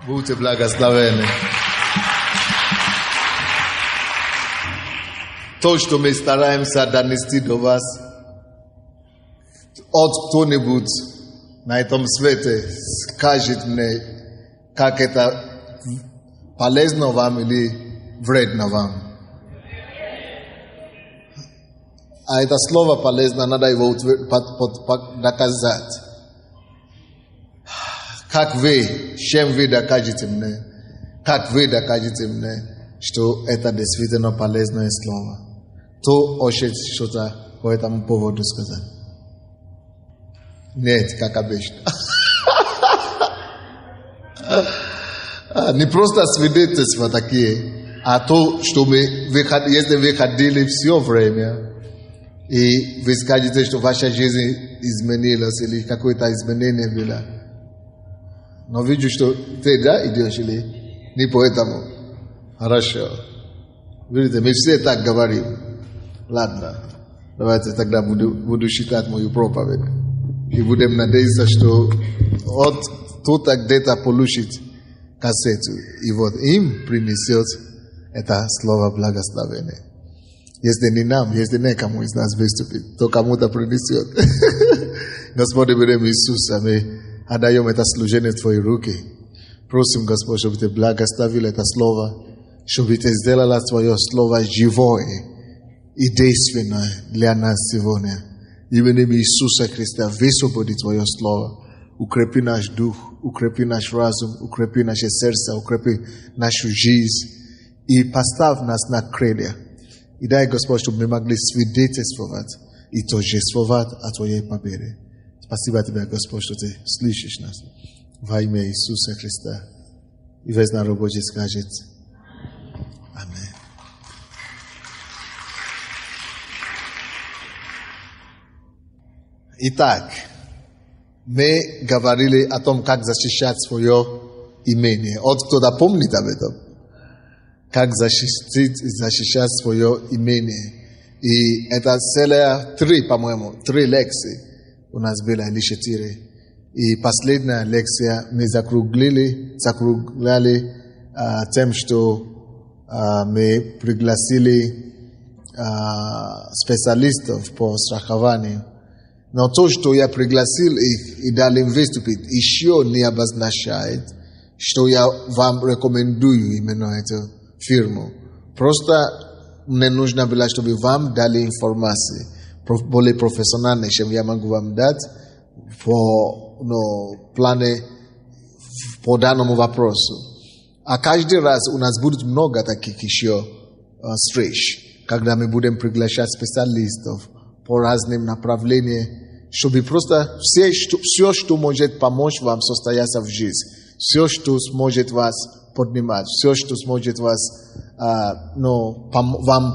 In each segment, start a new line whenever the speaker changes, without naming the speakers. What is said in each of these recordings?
Будьте благословены. То, что мы стараемся донести до вас, от кто-нибудь на этом свете скажет мне, как это полезно вам или вредно вам. А это слово полезно, надо его доказать. Как вы, чем вы докажете мне, что это действительно полезное слово. Кто хочет что-то по этому поводу сказать? Нет, как обычно. Не просто свидетельства такие, а то, что если вы ходили все время, и вы скажете, что ваша жизнь изменилась, или какое-то изменение было. Но вижу, что ты, да, идешь, или не поэтому. Хорошо. Видите, мы все так говорим. Ладно, давайте тогда буду считать мою проповедь. И будем надеяться, что кто-то где-то получит кассету. И вот им принесет это слово благословения. Если не нам, если не кому из нас выступит, то кому-то принесет. Господи, в имя Иисуса, мы отдаем это служение в Твои руки. Просим, Господь, чтобы Ты благословил это слово, чтобы Ты сделала Твое слово живое и действенное для нас сегодня. И в имя Иисуса Христа высвободи Твое слово. Укрепи наш дух, укрепи наш разум, укрепи наше сердце, укрепи нашу жизнь и поставь нас на крылья. И дай, Господь, чтобы мы могли свидетельствовать и торжествовать о Твоей победе. Спасибо Тебе, Господь, что Ты слышишь нас. Во имя Иисуса Христа. И весь народ Божий скажет Аминь. Итак, мы говорили о том, как защищать свое имение. Вот кто-то помнит об этом? Как защищать свое имение. И это целая 3 лекции у нас было, или 4. И последняя лекция мы закругляли тем, что мы пригласили специалистов по страхованию. Но то, что я пригласил их и дал им выступить, еще не обозначает, что я вам рекомендую именно эту фирму. Просто мне нужно было, чтобы вам дали информации более профессиональные, чем я могу вам дать по плане по данному вопросу. А каждый раз у нас будет много таких еще встреч, когда мы будем приглашать специалистов по разным направлениям, чтобы просто все, что может помочь вам состояться в жизни, все, что сможет вас поднимать, все, что сможет вам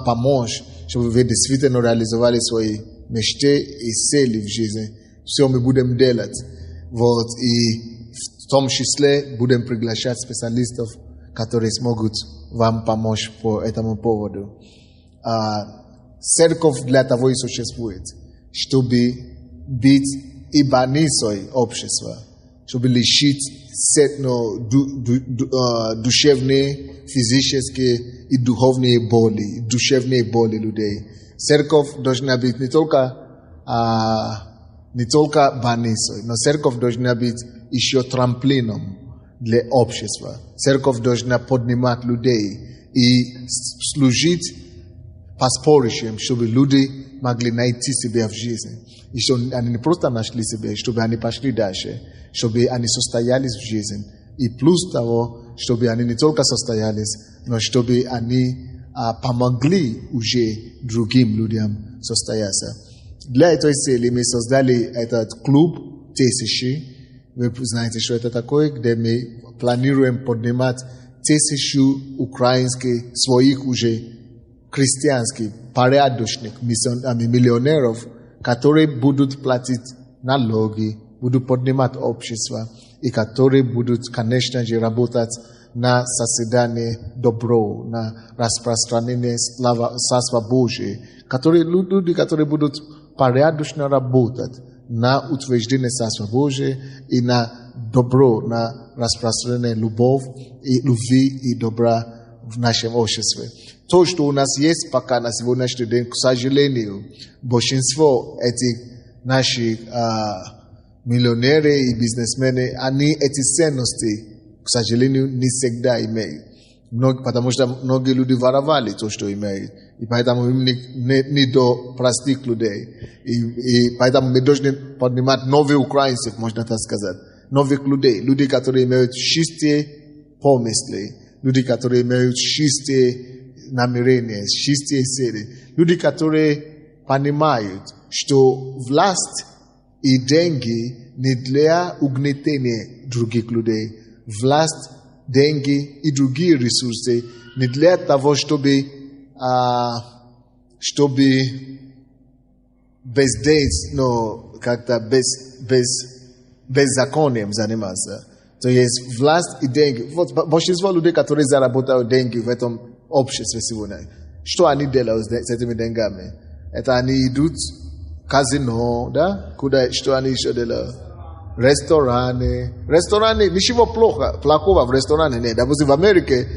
помочь, чтобы вы действительно реализовали свои мечты и цели в жизни. Все мы будем делать. Вот, и в том числе будем приглашать специалистов, которые смогут вам помочь по этому поводу. Церковь для того и существует, чтобы быть ибаницей общества, чтобы лечить душевные, физические и духовные боли, душевные боли людей. Церковь должна быть не только больницей, но церковь должна быть еще трамплином для общества. Церковь должна поднимать людей и служить поспорищем, чтобы люди могли найти себя в жизни. И чтобы они не просто нашли себя, чтобы они пошли дальше, чтобы они состоялись в жизни. И плюс того, чтобы они не только состоялись, но чтобы они помогли уже другим людям состояться. Для этой цели мы создали этот клуб 1000. Вы знаете, что это такое, где мы планируем поднимать 1000 украинских, своих уже христианских, порядочных миллионеров, которые будут платить налоги, будут поднимать общество, и которые будут, конечно же, работать на созидание добро, на распространение Царства Божия, люди, которые будут порядочно работать на утверждение Царства Божия и на добро, на распространение любви и добра в нашем обществе. То, что у нас есть пока на сегодняшний день, к сожалению, большинство этих наших миллионеры и бизнесмены, они эти ценности, к сожалению, не всегда имеют. Потому что многие люди воровали то, что имеют. И поэтому им не до простых людей. И поэтому мы должны поднимать новых украинцев, можно так сказать. Новых людей. Люди, которые имеют чистые помыслы. Люди, которые имеют чистые намерения, чистые цели. Люди, которые понимают, что власть и деньги не для угнетения других людей. Власть, деньги и другие ресурсы не для того, чтобы как-то беззаконием заниматься. То есть власть и деньги. Вот большинство людей, которые заработают деньги в этом обществе сегодня, что они делают с этими деньгами? Это они идут в казино, да? Куда, что они еще делают? Рестораны, ничего плохого в ресторане нет. Допустим, в Америке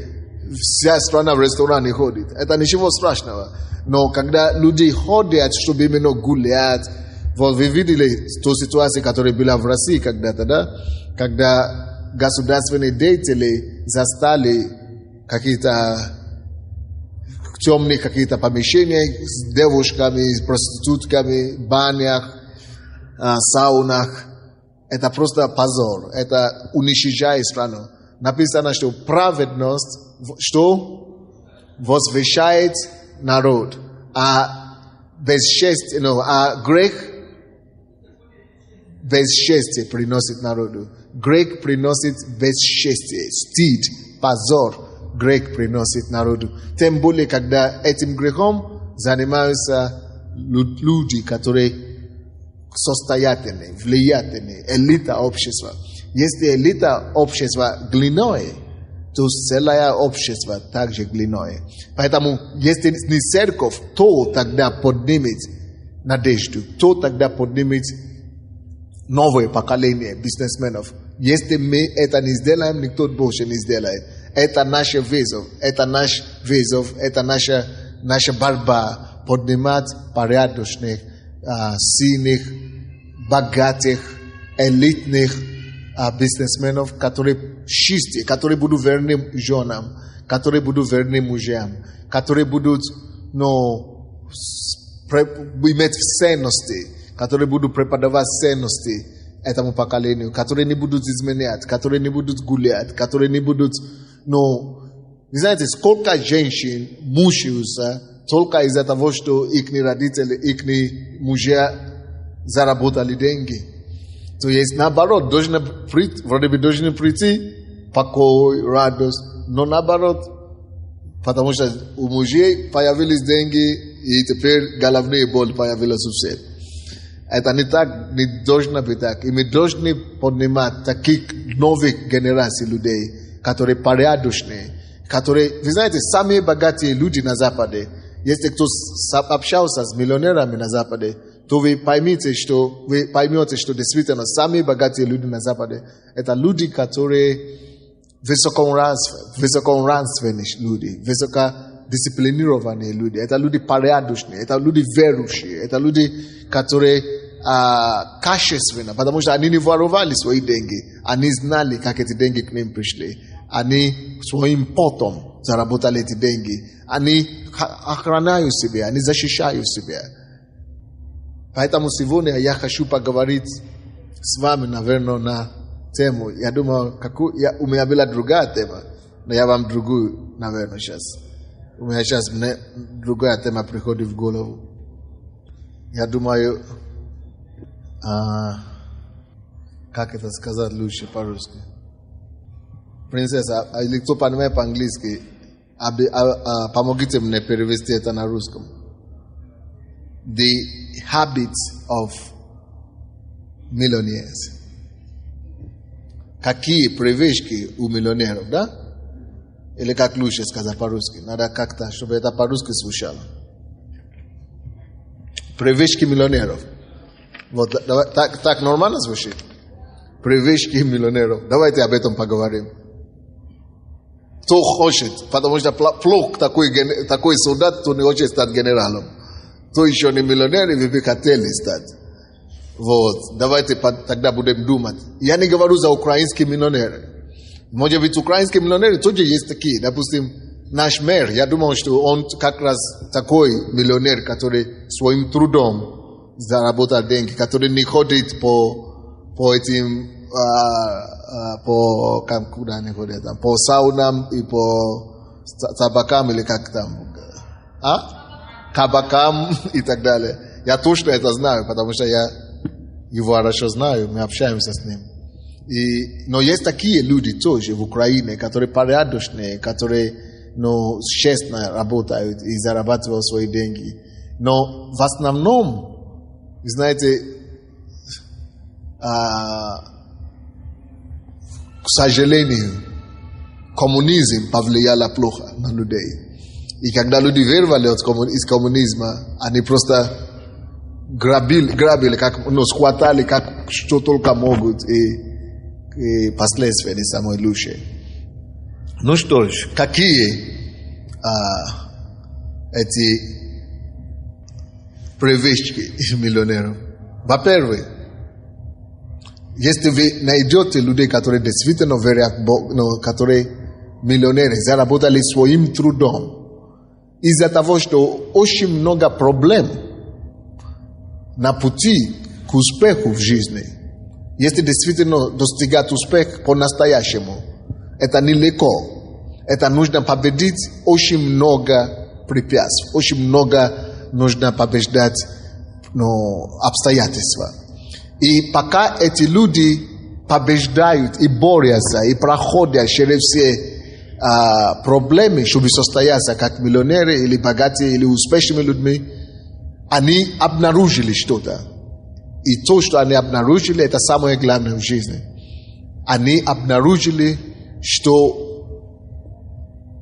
вся страна в ресторане ходит. Это ничего страшного. Но когда люди ходят, чтобы именно гулять, вот вы видели ту ситуацию, которая была в России когда-то, да? Когда государственные деятели застали какие-то темные какие-то помещения с девушками, с проститутками, банях, саунах. Это просто позор. Это уничтожает страну. Написано, что праведность, что возвещает народ, а бесчестие, грех бесчестие приносит народу. Грех приносит бесчестие, стыд, позор. Грех приносит народу. Тем более, когда этим грехом занимаются люди, которые состоятельные, влиятельные, элита общества. Если элита общества глиной, то целое общество также глиной. Поэтому, если не церковь, то тогда поднимет надежду, то тогда поднимет новое поколение бизнесменов. Если мы это не сделаем, никто больше не сделает. Это наш вызов, это наша борьба поднимать порядочных, сильных, богатых, элитных бизнесменов, которые чистые, которые будут верны женам, которые будут верны мужьям, которые будут иметь ценности, которые будут преподавать ценности этому поколению, которые не будут изменять, которые не будут гулять, которые не будут... Вы знаете, сколько женщин мучаются только из-за того, что их родители, их мужья заработали деньги. То есть наоборот, вроде бы должны прийти покой, радость, но наоборот, потому что у мужей появились деньги, и теперь головные боли появились у всех. Это не так, не должно быть так. И мы должны поднимать таких новых генераций людей, которые порядочные, которые, вы знаете, самые богатые люди на Западе, если кто общался с миллионерами на Западе, то вы поймете, что действительно самые богатые люди на Западе, это люди, которые высоконравственные люди, высокодисциплинированные люди, это люди порядочные, это люди верующие, это люди, которые качественно, потому что они не воровали свои деньги, они знали, как эти деньги к ним пришли, они своим потом заработали эти деньги, они охраняют себя, они защищают себя. Поэтому сегодня я хочу поговорить с вами, наверное, на тему. Я думаю, у меня была другая тема, но я вам другую, наверное, сейчас. У меня сейчас другая тема приходит в голову. Я думаю, как это сказать лучше по-русски? Принцесса, или кто понимает по-английски, помогите мне перевести это на русском. The habits of millionaires. Какие привычки у миллионеров, да? Или как лучше сказать по-русски? Надо как-то, чтобы это по-русски звучало. Привычки миллионеров. Вот, так нормально звучит? Привычки миллионеров. Давайте об этом поговорим. Кто хочет, потому что плохо такой солдат, кто не хочет стать генералом. Кто еще не миллионер, и вы бы хотели стать. Вот, давайте тогда будем думать. Я не говорю за украинские миллионеры. Может быть, украинские миллионеры тоже есть такие. Допустим, наш мэр, я думал, что он как раз такой миллионер, который своим трудом заработал деньги, который не ходит по этим, куда они ходят там, по саунам и по табакам или как там, кабакам и так далее. Я точно это знаю, потому что я его хорошо знаю, мы общаемся с ним. Но есть такие люди тоже в Украине, которые порядочные, которые честно работают и зарабатывают свои деньги. Но в основном, знаете, к сожалению, коммунизм повлиял плохо на людей. И когда люди веровали из коммунизма, они просто грабили, схватали, как что только могут, и последствия не самые лучшие. Ну что ж, какие эти привычки миллионеров? Во-первых, если вы найдете людей, которые действительно верят в Бога, которые миллионеры, заработали своим трудом, из-за того, что очень много проблем на пути к успеху в жизни. Если действительно достигать успех по-настоящему, это нелегко. Это нужно победить очень много препятствий, очень много нужно побеждать обстоятельства. И пока эти люди побеждают и борются, и проходят через все проблемы, чтобы состояться как миллионеры, или богатые, или успешными людьми, они обнаружили что-то. И то, что они обнаружили, это самое главное в жизни. Они обнаружили, что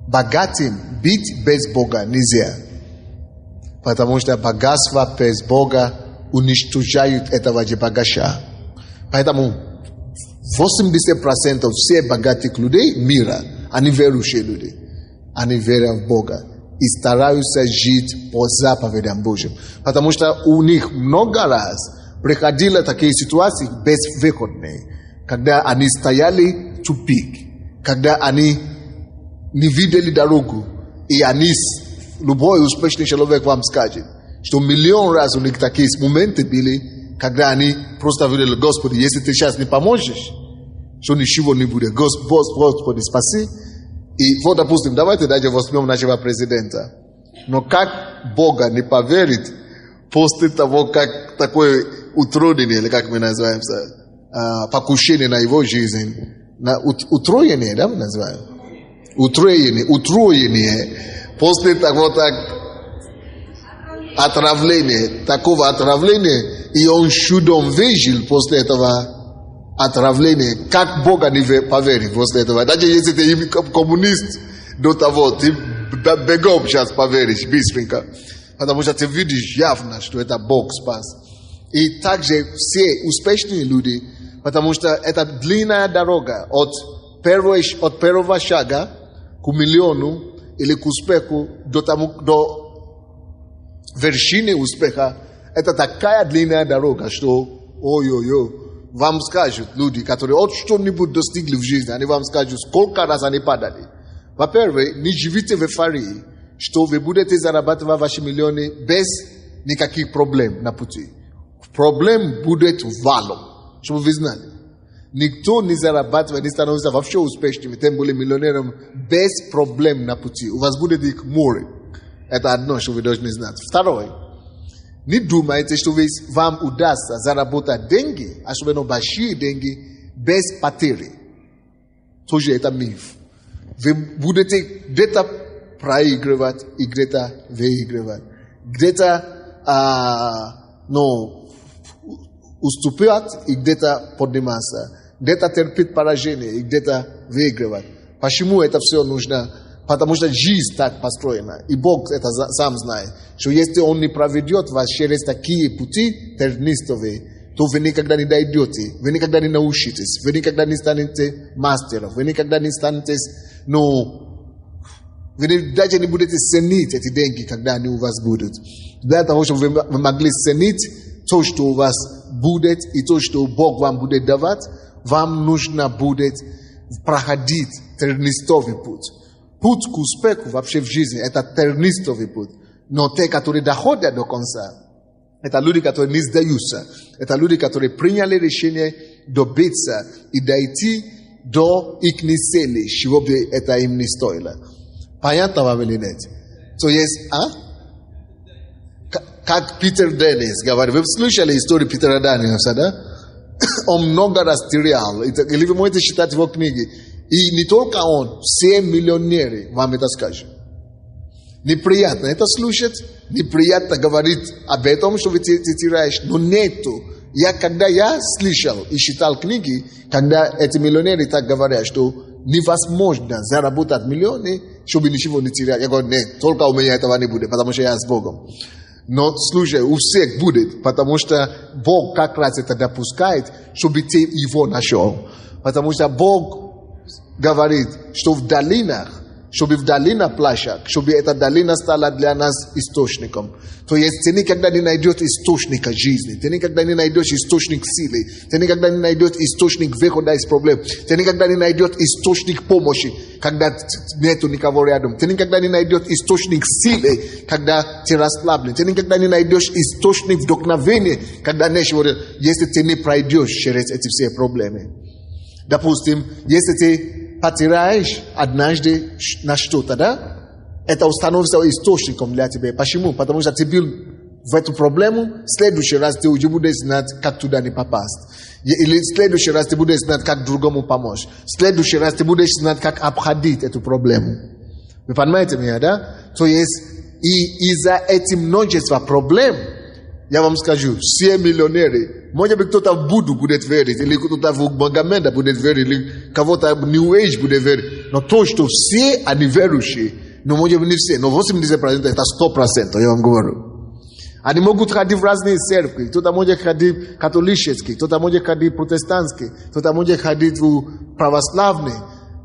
богатым быть без Бога нельзя. Потому что богатство без Бога уничтожают этого же богача. Поэтому 80% всех богатых людей мира, они верующие люди. Они верят в Бога и стараются жить по заповедям Божьим. Потому что у них много раз приходили такие ситуации безвыходные, когда они стояли в тупик, когда они не видели дорогу, и они, любой успешный человек вам скажет, что миллион раз у них такие моменты были, когда они просто видели: Господи, если ты сейчас не поможешь, что ничего не будет. Господи, спаси. И вот, допустим, давайте даже возьмем нашего президента. Но как Бога не поверит после того, как такое утруднение, или как мы называем, покушение на его жизнь, на утроение, да, мы называем? Утроение. После того, такого отравления, и он чудом выжил после этого отравления. Как Бога не поверит после этого? Даже если ты коммунист до того, ты бегом сейчас поверишь быстренько. Потому что ты видишь явно, что это Бог спас. И также все успешные люди, потому что это длинная дорога от первого шага к миллиону или к успеху до вершины успеха. Это такая длинная дорога, что вам скажут люди, которые от что-нибудь достигли в жизни, они вам скажут, сколько раз они падали. Во-первых, не живите в эйфории, что вы будете зарабатывать ваши миллионы без никаких проблем на пути. Проблем будет валом, чтобы вы знали. Никто не зарабатывает, не становится вообще успешным, тем более миллионером, без проблем на пути. У вас будет их море. Это одно, что вы должны знать. Второе. Не думайте, что вам удастся заработать деньги, особенно большие деньги, без потери. Тоже это миф. Вы будете где-то проигрывать и где-то выигрывать. Где-то уступать и где-то подниматься. Где-то терпеть поражение и где-то выигрывать. Почему это все нужно? Потому что жизнь так построена. И Бог это сам знает. Что если Он не проведет вас через такие пути тернистовые, то вы никогда не дойдете, вы никогда не научитесь, вы никогда не станете мастером, вы никогда не станете, вы даже не будете ценить эти деньги, когда они у вас будут. Для того, чтобы вы могли ценить то, что у вас будет, и то, что Бог вам будет давать, вам нужно будет проходить тернистый путь. Путь к успеху вообще в жизни – это тернистый путь. Но те, которые доходят до конца, это люди, которые не сдаются. Это люди, которые приняли решение добиться и дойти до их цели, чего бы это им не стоило. Понятно вам или нет? То есть, как Питер Деннис говорит. Вы слышали историю Питера Денниса, да? Он много раз терял. Или вы можете читать его книги. И не только он, все миллионеры вам это скажут. Неприятно это слушать, неприятно говорить об этом, что ты теряешь, но нету. Когда я слышал и читал книги, когда эти миллионеры так говорят, что невозможно заработать миллионы, чтобы ничего не терять. Я говорю, нет, только у меня этого не будет, потому что я с Богом. Но слушай, у всех будет, потому что Бог как раз это допускает, чтобы ты его нашел. Потому что Бог говорит, что в долинах, чтобы в долинах площадь, чтобы эта долина стала для нас источником. То есть ты никогда не найдешь источника жизни, ты никогда не найдешь источник силы, ты никогда не найдешь источник выхода из проблем, ты никогда не найдешь источник помощи, когда нету никого рядом, ты никогда не найдешь источник силы, когда ты расслаблен, ты никогда не найдешь источник вдохновения, когда нечего, если ты не пройдешь через эти все проблемы. Допустим, если ты потеряешь однажды на что-то, да? Это становится источником для тебя. Почему? Потому что ты был в эту проблему, в следующий раз ты уже будешь знать, как туда не попасть. Или в следующий раз ты будешь знать, как другому помочь. В следующий раз ты будешь знать, как обходить эту проблему. Вы понимаете меня, да? То есть, и из-за этих множества проблем, я вам скажу, все миллионеры, может быть, кто-то в Будду будет верить, или кто-то в Магомеда будет верить, или кого-то в New Age будет верить. Но то, что все они верующие, но может быть не все, но 80% это 100%, я вам говорю. Они могут ходить в разные церкви, кто-то может ходить католический, кто-то может ходить протестантский, кто-то может ходить в православный.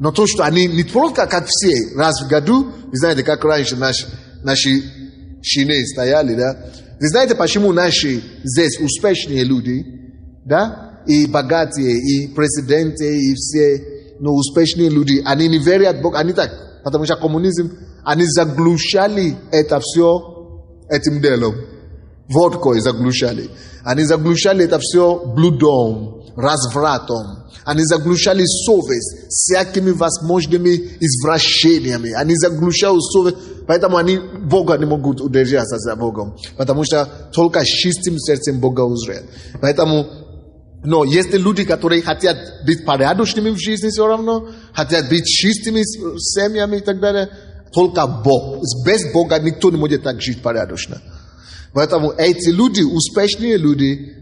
Но то, что они не только как все, раз в году, вы знаете, как раньше наши шины стояли, да? Вы знаете, почему наши здесь успешные люди, да, и богатые, и президенты, и все, но успешные люди, они не верят в Бога, они так, потому что коммунизм, они заглушали это все этим делом, водкой заглушали, они заглушали это все блудом, развратом, они заглушали совесть всякими возможными извращениями, они заглушали совесть. Поэтому они Бога не могут удержаться за Богом. Потому что только с чистым сердцем Бога узрят. Поэтому, но есть люди, которые хотят быть порядочными в жизни все равно, хотят быть чистыми семьями и так далее. Только Бог. Без Бога никто не может так жить порядочно. Поэтому эти люди, успешные люди,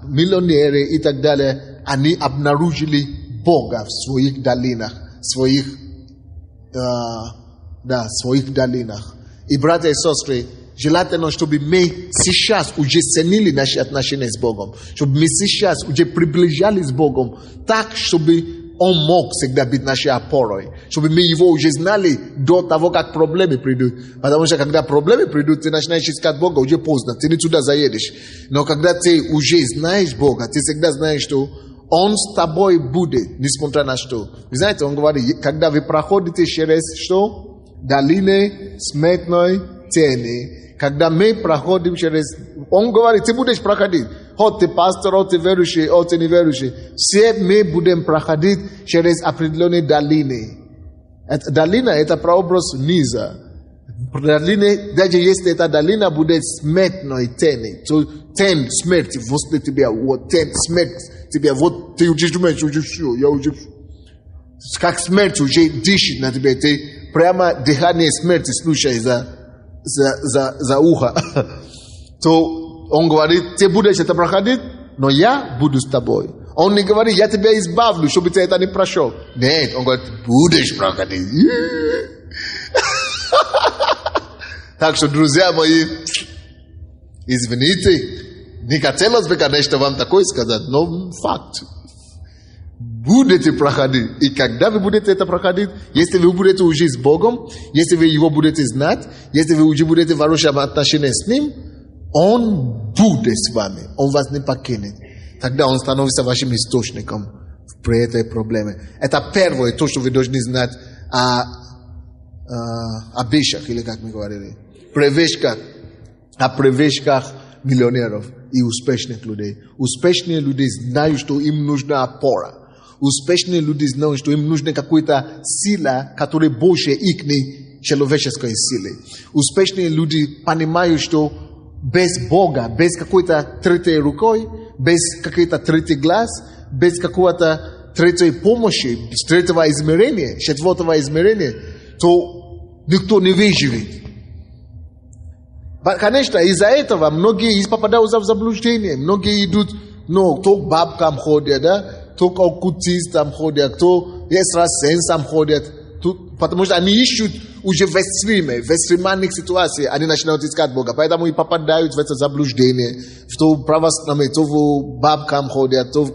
миллионеры и так далее, они обнаружили Бога в своих долинах, своих долинах. И, братья и сестры, желательно, чтобы мы сейчас уже ценили наши отношения с Богом, чтобы мы сейчас уже приближались к Богу так, чтобы Он мог всегда быть нашей опорой, чтобы мы Его уже знали до того, как проблемы придут. Потому что когда проблемы придут, ты начинаешь искать Бога, уже поздно, ты не туда заедешь. Но когда ты уже знаешь Бога, ты всегда знаешь, что Он с тобой будет, несмотря на что. Вы знаете, Он говорит, когда вы проходите через что? Долины смертной тени. Когда мы проходим через... Он говорит, ты будешь проходить. Хоть ты пастор, хоть ты верующий, хоть ты не верующий. Все мы будем проходить через определенные долины. Долина – это прообраз низа. Долины, даже если эта долина будет смертной тени. То тень смерти возле тебя. Вот тень смерти тебя. Вот ты уже думаешь, уже все, я уже... Как смерть уже дышит на тебя. Ты прямо дыхание смерти слушай за ухо. То он говорит, ты будешь это проходить, но я буду с тобой. Он не говорит, я тебя избавлю, чтобы ты это не прошел. Нет, он говорит, будешь проходить. Так что, друзья мои, извините, Не хотелось бы, конечно, вам такое сказать, но факт. Будете проходить. И когда вы будете это проходить, если вы будете уже с Богом, если вы его будете знать, если вы уже будете в хорошем отношении с ним, он будет с вами. Он вас не покинет. Тогда он становится вашим источником при этой проблеме. Это первое, то, что вы должны знать о вещах, или как мы говорили, о привычках миллионеров и успешных людей. Успешные люди знают, что им нужна опора. Успешные люди знают, что им нужна какая-то сила, которая больше их человеческой силы. Успешные люди понимают, что без Бога, без какой-то третьей рукой, без какой-то третий глаз, без какой-то третьей помощи, третьего измерения, четвертого измерения, то никто не выживет. Конечно, из-за этого многие попадают в заблуждение. Многие идут, то к бабкам ходят, да? То к оккультистам ходят, то экстрасенсам ходят. Потому что они ищут уже в экстремальных ситуациях, они начинают искать Бога. Поэтому и попадают в это заблуждение. То в православие, то в бабкам ходят, то в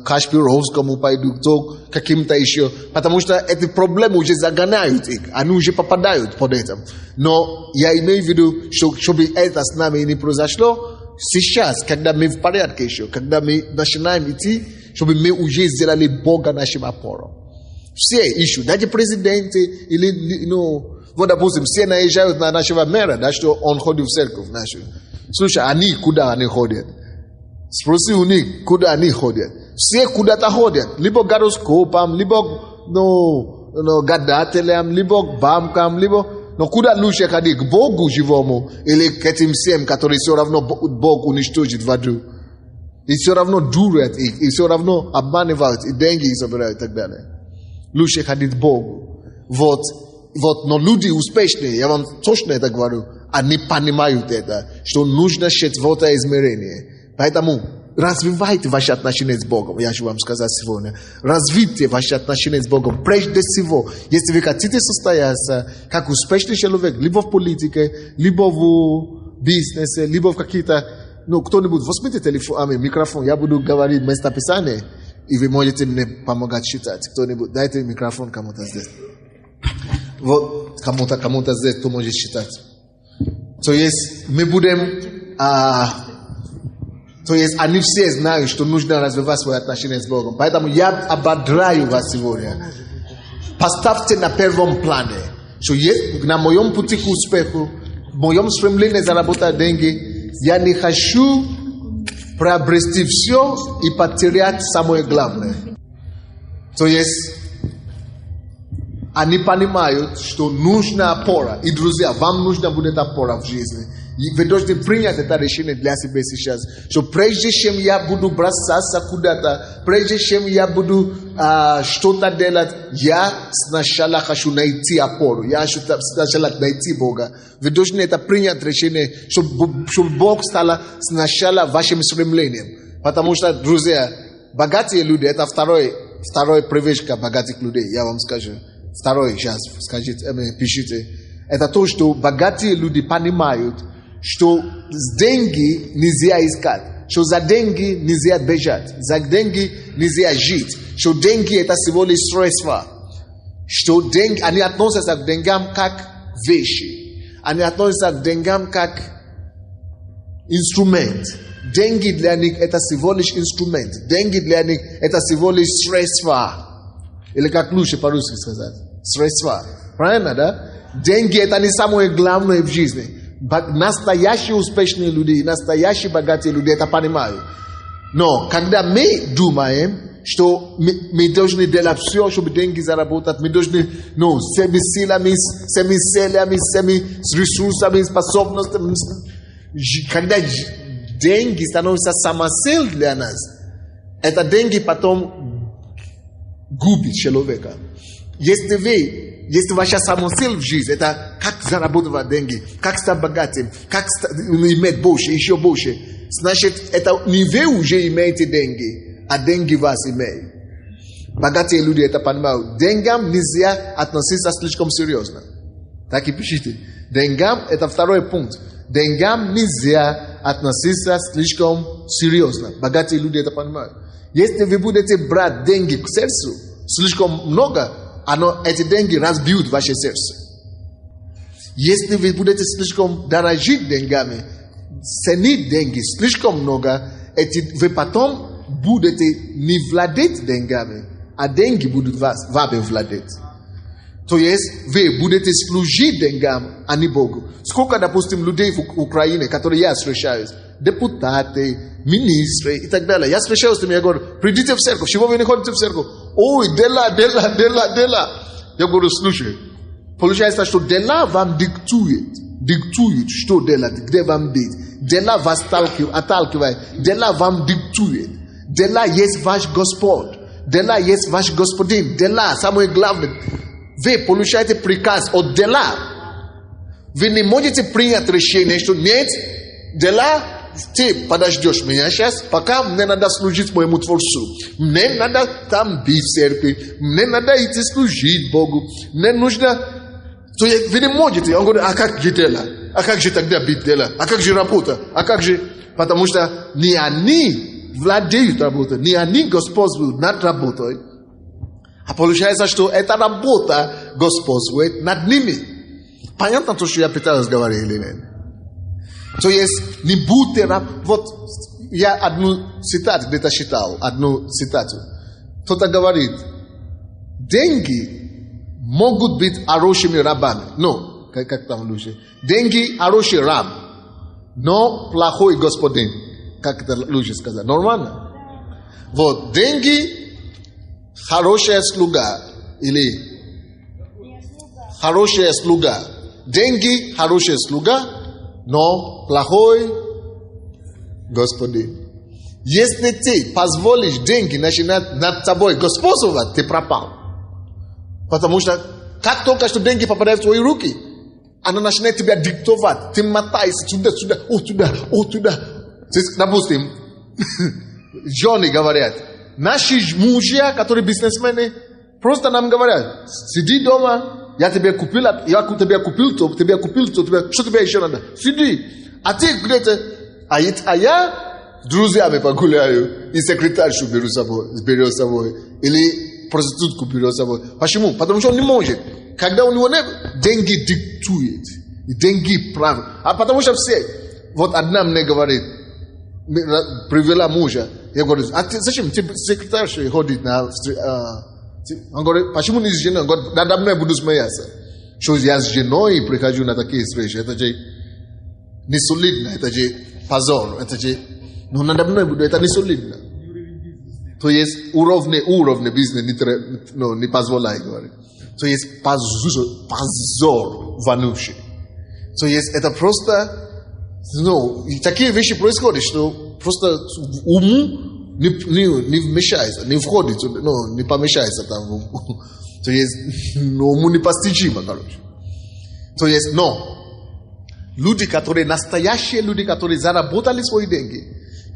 Кашпировскому пойдут, то каким-то еще. Потому что эти проблемы уже загоняют их. Они уже попадают под это. Но я имею в виду, чтобы это с нами не произошло, сейчас, когда мы в порядке еще, когда мы начинаем идти, чтобы мы уже сделали Бога нашим опором. Все ищут, даже президенты, или, вот, допустим, все наезжают на нашего мэра, да, что он ходит в церковь нашу. Слушай, они куда они ходят? Спроси у них, куда они ходят. Все куда-то ходят, либо гороскопам, либо, гадателям, либо к банкам, либо... Но куда лучше ходить? К Богу живому или к этим всем, которые все равно Бог уничтожит в аду? И все равно дурят их, и все равно обманывают, и деньги собирают и так далее. Лучше ходить к Богу. Вот, но люди успешные, я вам точно это говорю, они понимают это, что нужно четвертое измерение. Поэтому развивайте ваши отношения с Богом. Я хочу вам сказать сегодня. Развейте ваши отношения с Богом. Прежде всего, если вы хотите состояться как успешный человек, либо в политике, либо в бизнесе, либо в какие-то... кто-нибудь, возьмите телефон, микрофон, я буду говорить местописание, и вы можете мне помогать читать. Кто-нибудь, дайте микрофон кому-то здесь. Вот, кому-то здесь, кто может читать. То есть, мы будем... То есть они все знают, что нужно развивать свои отношения с Богом. Поэтому я ободряю вас сегодня. Поставьте на первом плане, что на моем пути к успеху, в моем стремлении заработать деньги, я не хочу приобрести все и потерять самое главное. То есть они понимают, что нужна опора. И, друзья, вам нужна будет опора в жизни. И вы должны принять это решение для себя сейчас. Что прежде чем я буду бросаться куда-то, прежде чем я буду что-то делать, я сначала хочу найти опору. Я хочу сначала найти Бога. Вы должны это принять решение, чтобы Бог стал сначала вашим стремлением. Потому что, друзья, богатые люди, это вторая привычка богатых людей, я вам скажу. Второй, сейчас скажите, пишите. Это то, что богатые люди понимают, что деньги нельзя искать, что за деньги нельзя бежать, за деньги нельзя жить, что деньги это всего лишь средства, что деньги, они относятся к деньгам как вещи, они относятся к деньгам как инструмент. Деньги для них это всего лишь инструмент, деньги для них это всего лишь средства. Или как лучше по-русски сказать? Средства. Правильно, да? Деньги это не самое главное в жизни. Настоящие успешные люди, настоящие богатые люди это понимают. Но когда мы думаем, что мы должны делать все, чтобы деньги заработать, мы должны, всеми силами, всеми целями, всеми ресурсами, способностями, когда деньги становятся самоцель для нас, это деньги потом губит человека. Если ваша самоцель в жизни, это как заработать деньги, как стать богатым, как иметь больше, еще больше, значит, это не вы уже имеете деньги, а деньги вас имеют. Богатые люди это понимают. Деньгам нельзя относиться слишком серьезно. Так и пишите. Деньгам, это второй пункт. Деньгам нельзя относиться слишком серьезно. Богатые люди это понимают. Если вы будете брать деньги к сердцу слишком много, эти деньги разбьют ваше сердце. Если вы будете слишком дорожить деньгами, ценить деньги слишком много, вы потом будете не владеть деньгами, а деньги будут вами владеть. То есть вы будете служить деньгам, а не Богу. Сколько, допустим, людей в Украине, которые я встречаюсь, депутаты, министры и так далее. Я встречаюсь с ними, я говорю, придите в церковь. Чего вы не ходите в церковь? Ой, дела. Я говорю, слушай, получается, что дела вам диктуют, что делать, где вам быть. Дела вас отталкивают, дела вам диктуют. Дела есть ваш Господь, дела есть ваш Господин, дела самое главное. Вы получаете приказ от дела. Вы не можете принять решение, что нет, дела, ты подождешь меня сейчас, пока мне надо служить моему Творцу. Мне надо там быть в церкви, мне надо идти служить Богу, мне нужно... То есть вы не можете. Он говорит, а как же дела? А как же тогда быть дела? А как же работа? А как же... Потому что не они владеют работой, не они господствуют над работой. А получается, что эта работа господствует над ними. Понятно то, что я пытаюсь говорить или нет? То есть, не будьте раб. Вот я одну цитату где-то читал, одну цитату. Кто-то говорит, деньги могут быть хорошими рабами. Ну, как там лучше? Деньги хороший раб, но плохой господин. Как это лучше сказать? Нормально? Вот, деньги хорошая слуга или хорошая слуга. Деньги хорошая слуга, но плохой господин. Если ты позволишь деньги начинать над тобой господствовать, ты пропал. Потому что как только что деньги попадают в твои руки, она начинает тебя диктовать. Ты мотаешься туда, туда. Допустим, жены говорят, наши мужья, которые бизнесмены, просто нам говорят, сиди дома, я тебе купил то, что тебе еще надо? Сиди. А ты где-то, а я с друзьями погуляю, и секретаршу беру с собой, или проститутку беру с собой. Почему? Потому что он не может. Когда у него нет, деньги диктует, деньги правят. А потому что все, вот одна мне говорит, привела мужа, я говорю, а ты зачем ты секретарша ходит на... Он говорит, почему не с женой? Он говорит, надо мной буду смеяться. Что я с женой прихожу на такие встречи. Это же не солидно, это же позор. Это же... Но надо мной буду, это не солидно. То есть уровни бизнеса не позволяет говорить. То есть позор вонючий. То есть это просто... и такие вещи происходят, что просто уму не вмешается, не входит, не помещается там. То есть, уму непостижимо, короче. То есть, настоящие люди, которые заработали свои деньги,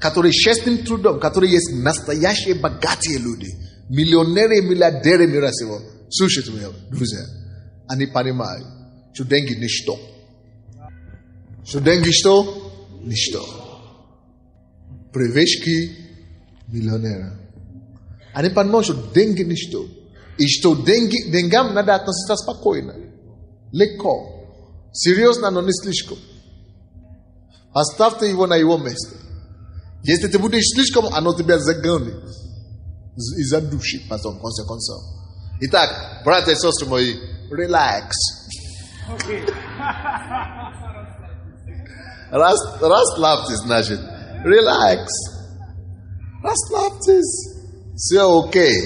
которые честным трудом, которые есть настоящие богатые люди, миллионеры и миллиардеры мира сего, слушайте меня, друзья, они понимают, что деньги ничто. Что деньги что? Ничто. Привычки миллионера. Они понимают, что деньги ничто. И что деньгам надо относиться спокойно. Легко. Серьезно, но не слишком. Оставьте его на его место. Если ты будешь слишком, оно тебя загонит. И задушит потом, в конце концов. Итак, братья и сестры мои, relax. Расслабьтесь, значит. Relax. Расслабьтесь. Все окей.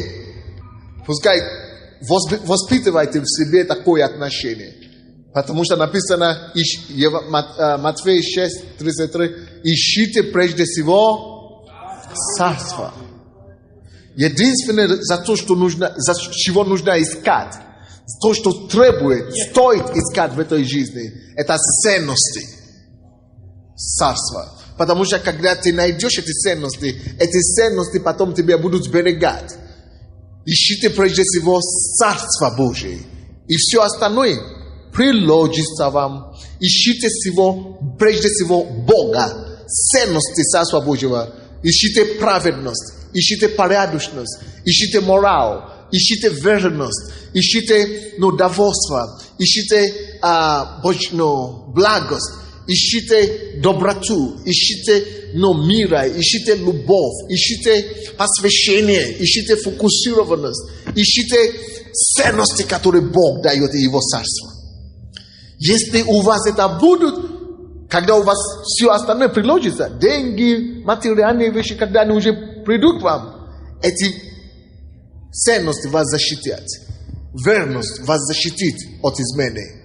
Пускай воспитывайте в себе такое отношение. Потому что написано, Матфея 6:33, ищите прежде всего царство. Единственное, за чего нужно искать, то, что стоит искать в этой жизни, это ценности царства. Потому что когда ты найдешь эти ценности потом тебя будут сберегать. Ищите прежде всего Царство Божие. И все остальное приложится вам. Ищите прежде всего Бога, ценности Царства Божьего. Ищите праведность, ищите порядочность, ищите морал, ищите верность, ищите довольство, ищите благость, ищите доброту, ищите мира, ищите любовь, ищите посвящение, ищите фокусированность, ищите ценности, которые Бог дает и Его Царство. Если у вас это будут, когда у вас все остальное приложится, деньги, материальные вещи, когда они уже придут к вам, эти ценности вас защитят. Верность вас защитит от измены.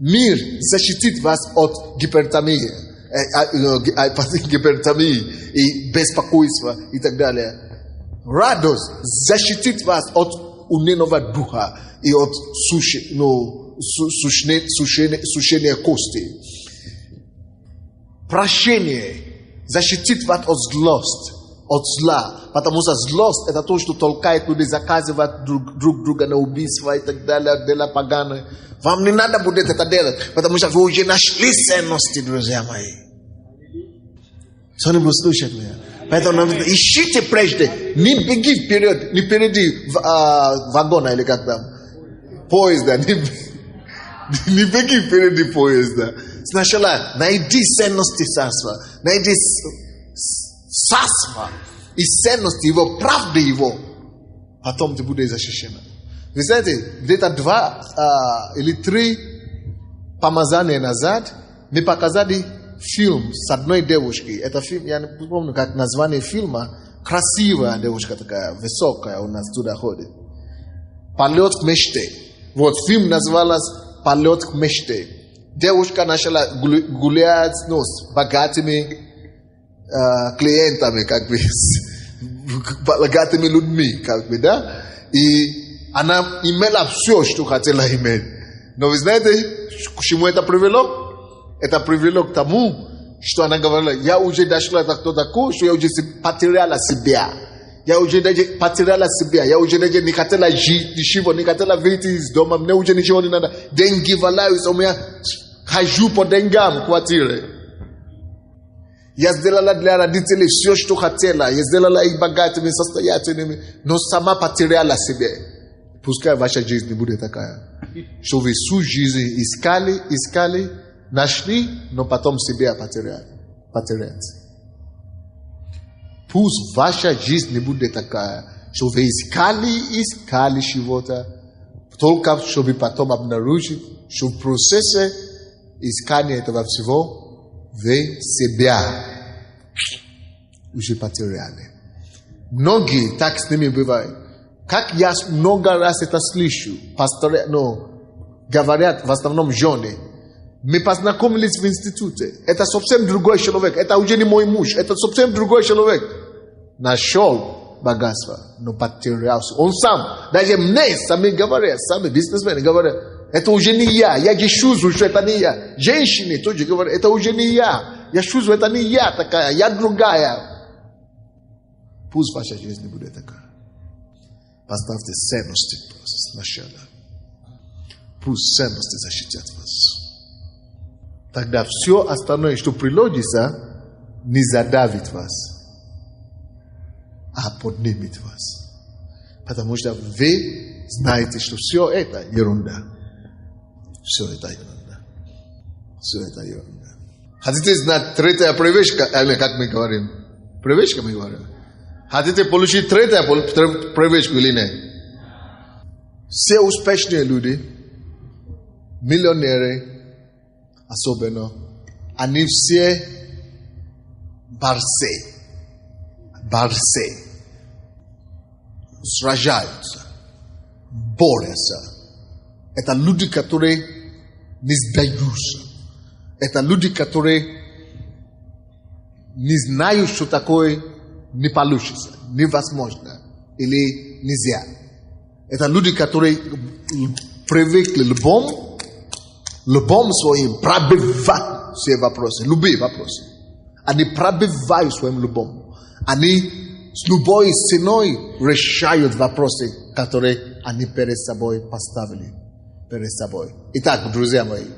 Мир защитит вас от гипертонии и беспокойства и так далее. Радость защитит вас от унынного духа и от сушения кости. Прощение защитит вас от злости, от зла. Потому что злость — это то, что толкает людей заказывать друг друга на убийство и так далее, дела поганые. Вам не надо будет это делать, потому что вы уже нашли ценности, друзья мои. Кто-нибудь слушает меня? Поэтому ищите прежде, не беги вперед, не впереди вагона или как там, поезда, не беги впереди поезда. Сначала найди ценности Царства, найди Царства и ценности Его, правды Его, потом ты будешь защищен. Вы знаете, где-то 2 или 3 помазания назад мы показали фильм с одной девушкой. Это фильм, я не помню, как название фильма. Красивая девушка такая, высокая у нас туда ходит. «Полет к мечте». Вот фильм назывался «Полет к мечте». Девушка начала гулять с богатыми клиентами, как бы, с богатыми людьми, как бы, да? И она имела все, что хотела иметь. Но вы знаете, к чему это привело? Это привело к тому, что она говорила: я уже дошла до такого, что я уже потеряла себя. Я уже потеряла себя. Я уже не хотела жить, ничего, не хотела выйти из дома. Мне уже ничего не надо. Деньги валяются у меня. Хожу по деньгам в квартире. Я сделала для родителей все, что хотела. Я сделала их богатыми, состоятельными. Но сама потеряла себя. Пускай ваша жизнь не будет такая. Что вы всю жизнь искали, нашли, но потом себя потеряете. Пусть ваша жизнь не будет такая, что вы искали чего-то, только чтобы потом обнаружить, что в процессе искания этого всего вы себя уже потеряли. Многие так с ними бывают. Как я много раз это слышу, пасторы, говорят в основном жены. Мы познакомились в институте. Это совсем другой человек. Это уже не мой муж. Это совсем другой человек. Нашел богатство, но потерялся. Он сам. Даже мне сами говорят, сами бизнесмены говорят, это уже не я. Я же чувствую, что это не я. Женщины тоже говорят, это уже не я. Я чувствую, это не я такая, я другая. Пусть ваша жизнь не будет такая. Поставьте ценности сначала. Пусть ценности защитят вас. Тогда все остальное, что приложится, не задавит вас, а поднимет вас. Потому что вы знаете, что все это ерунда. Все это ерунда. Все это ерунда. Хотите знать третья привычка, или как мы говорим? Привычка мы говорим. Хотите получить третью привычку или нет? Все успешные люди, миллионеры, особенно, они все борцы, сражаются, борются. Это люди, которые не сдаются. Это люди, которые не знают, что такое не получится, невозможно или нельзя. Это люди, которые привыкли любым своим пробивать все вопросы, любые вопросы. Они пробивают своим любым. Они с любой ценой решают вопросы, которые они перед собой поставили. Перед собой. Итак, друзья мои,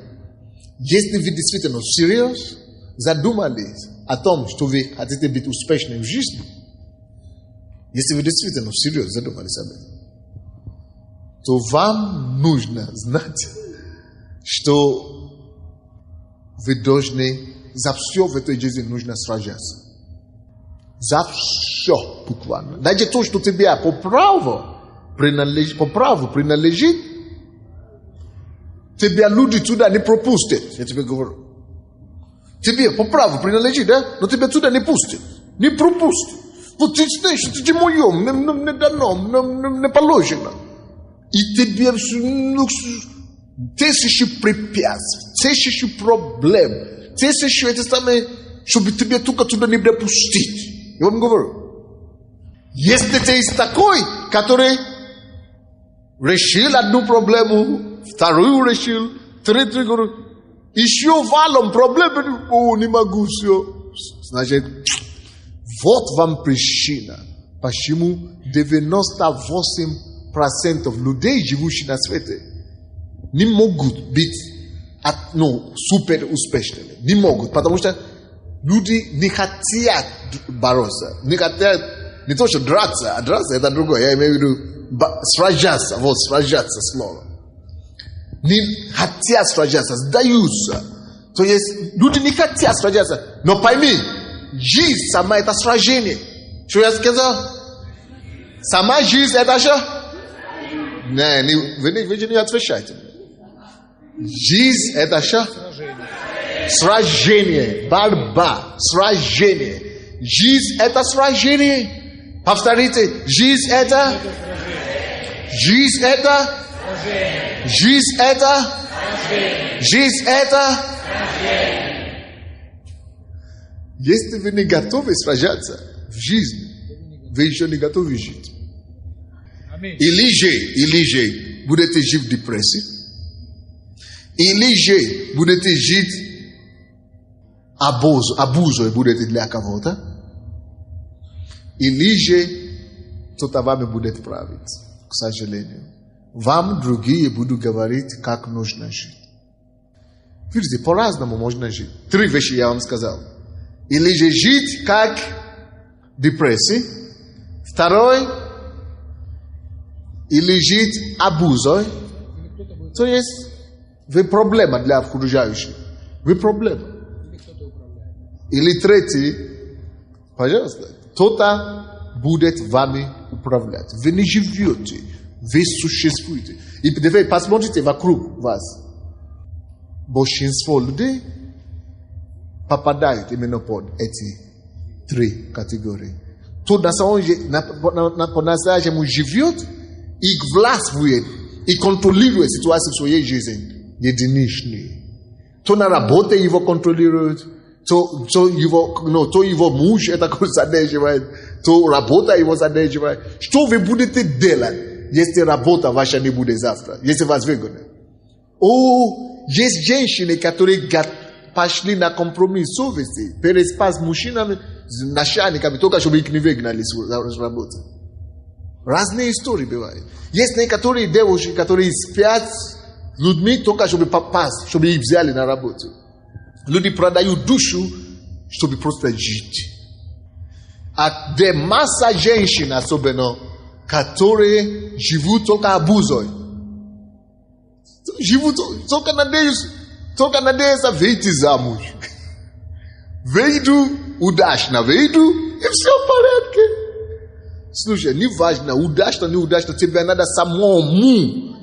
если вы действительно всерьез задумались о том, что вы хотите быть успешным в жизни, если вы действительно всерьез задумались об этом, то вам нужно знать, что вы должны за все в этой жизни нужно сражаться. За все буквально. Даже то, что тебе по праву принадлежит, тебя люди туда не пропустят. Я тебе говорю. Тебе по праву принадлежит, да? Но тебя туда не пустят. Не пропустят. Вот ты знаешь, что тебе моем, не дано, не положено. И тебе тысячи препятствий, тысячи проблем, тысячи это самое, чтобы тебе только туда не допустить. Я вам говорю. Если ты есть такой, который решил одну проблему, вторую решил, третью говорю, еще валом проблем, не могу все. Значит, вот вам причина, почему 98% людей, живущих на свете, не могут быть супер успешными. Не могут, потому что люди не хотят бороться, не хотят не то, что драться, а драться это другое. Я имею в виду сражаться, вот сражаться слово. Не хотят сражаться, сдаются. То есть люди не хотят сражаться. Но пойми, жизнь сама это сражение. Что я сказал? Сама жизнь это что? Вы не отвечаете. Жизнь это что? Сражение. Борьба. Сражение. Жизнь это сражение. Повторите. Жизнь это? Жизнь это? Жизнь это? Жизнь это? Если вы не готовы сражаться в жизни, вы еще не готовы жить. Или же будете жить в депрессии, или же будете жить абузой будете для кого-то, или же кто-то вами будет править, к сожалению. Вам другие будут говорить, как нужно жить. Видите, по-разному можно жить. 3 вещи я вам сказал. Или же жить как депрессия. 2, или жить абузой. То есть вы проблема для окружающих. Вы проблема. Или 3, пожалуйста, кто-то будет вами управлять. Вы не живете, вы существуете. И теперь посмотрите вокруг вас. Большинство людей попадают именно под эти 3 категории. Кто на самом деле по-настоящему живет и властвует и контролирует ситуацию в своей жизни единичный. То на работе его контролирует, то его муж это задерживает, то работа его задерживает. Что вы будете делать, если работа ваша не будет завтра, если вас выгонят? Есть женщины, которые пошли на компромисс совести, переспать с мужчинами, начальниками, только чтобы их не выгнали с работы. Разные истории бывают. Есть некоторые девушки, которые спят с людьми, только чтобы попасть, чтобы их взяли на работу. Люди продают душу, чтобы просто жить. А где масса женщин, особенно, которые живут только абузой. Живут только надеются выйти замуж. Выйду, удачно выйду, и все в порядке. Слушай, не важно, удачно, не удачно, тебе надо самой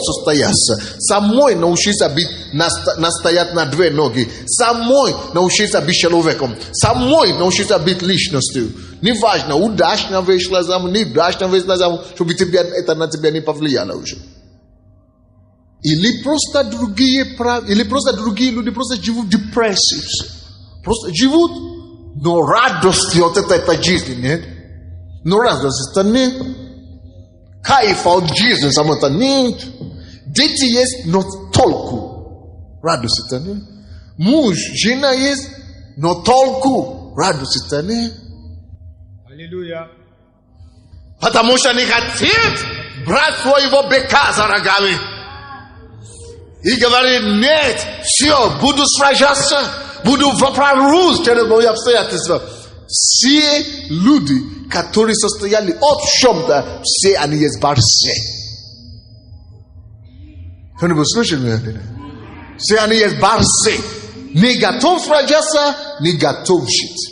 состояться, самой научиться настоять на 2 ноги, самой научиться быть человеком, самой научиться быть личностью. Не важно, удачно вышла замуж, неудачно вышла замуж, чтобы это на тебя не повлияло уже. Или просто другие люди просто живут в депрессии. Просто живут, но радости от этой жизни нет. Но радости нет. Кайфа от жизни самого нет. Дети есть, но толку. Радости нет. Муж, жена есть, но толку. Радости нет.
Аллилуйя.
Потому что не хотят брать своего быка за рогами. И говорит, нет, все, буду сражаться, буду прорвусь через мои обстоятельства. Все люди, которые состояли от чем-то, все они есть борцы. Кто-нибудь слышит меня? Все они есть борцы. Не готов сражаться, не готов жить.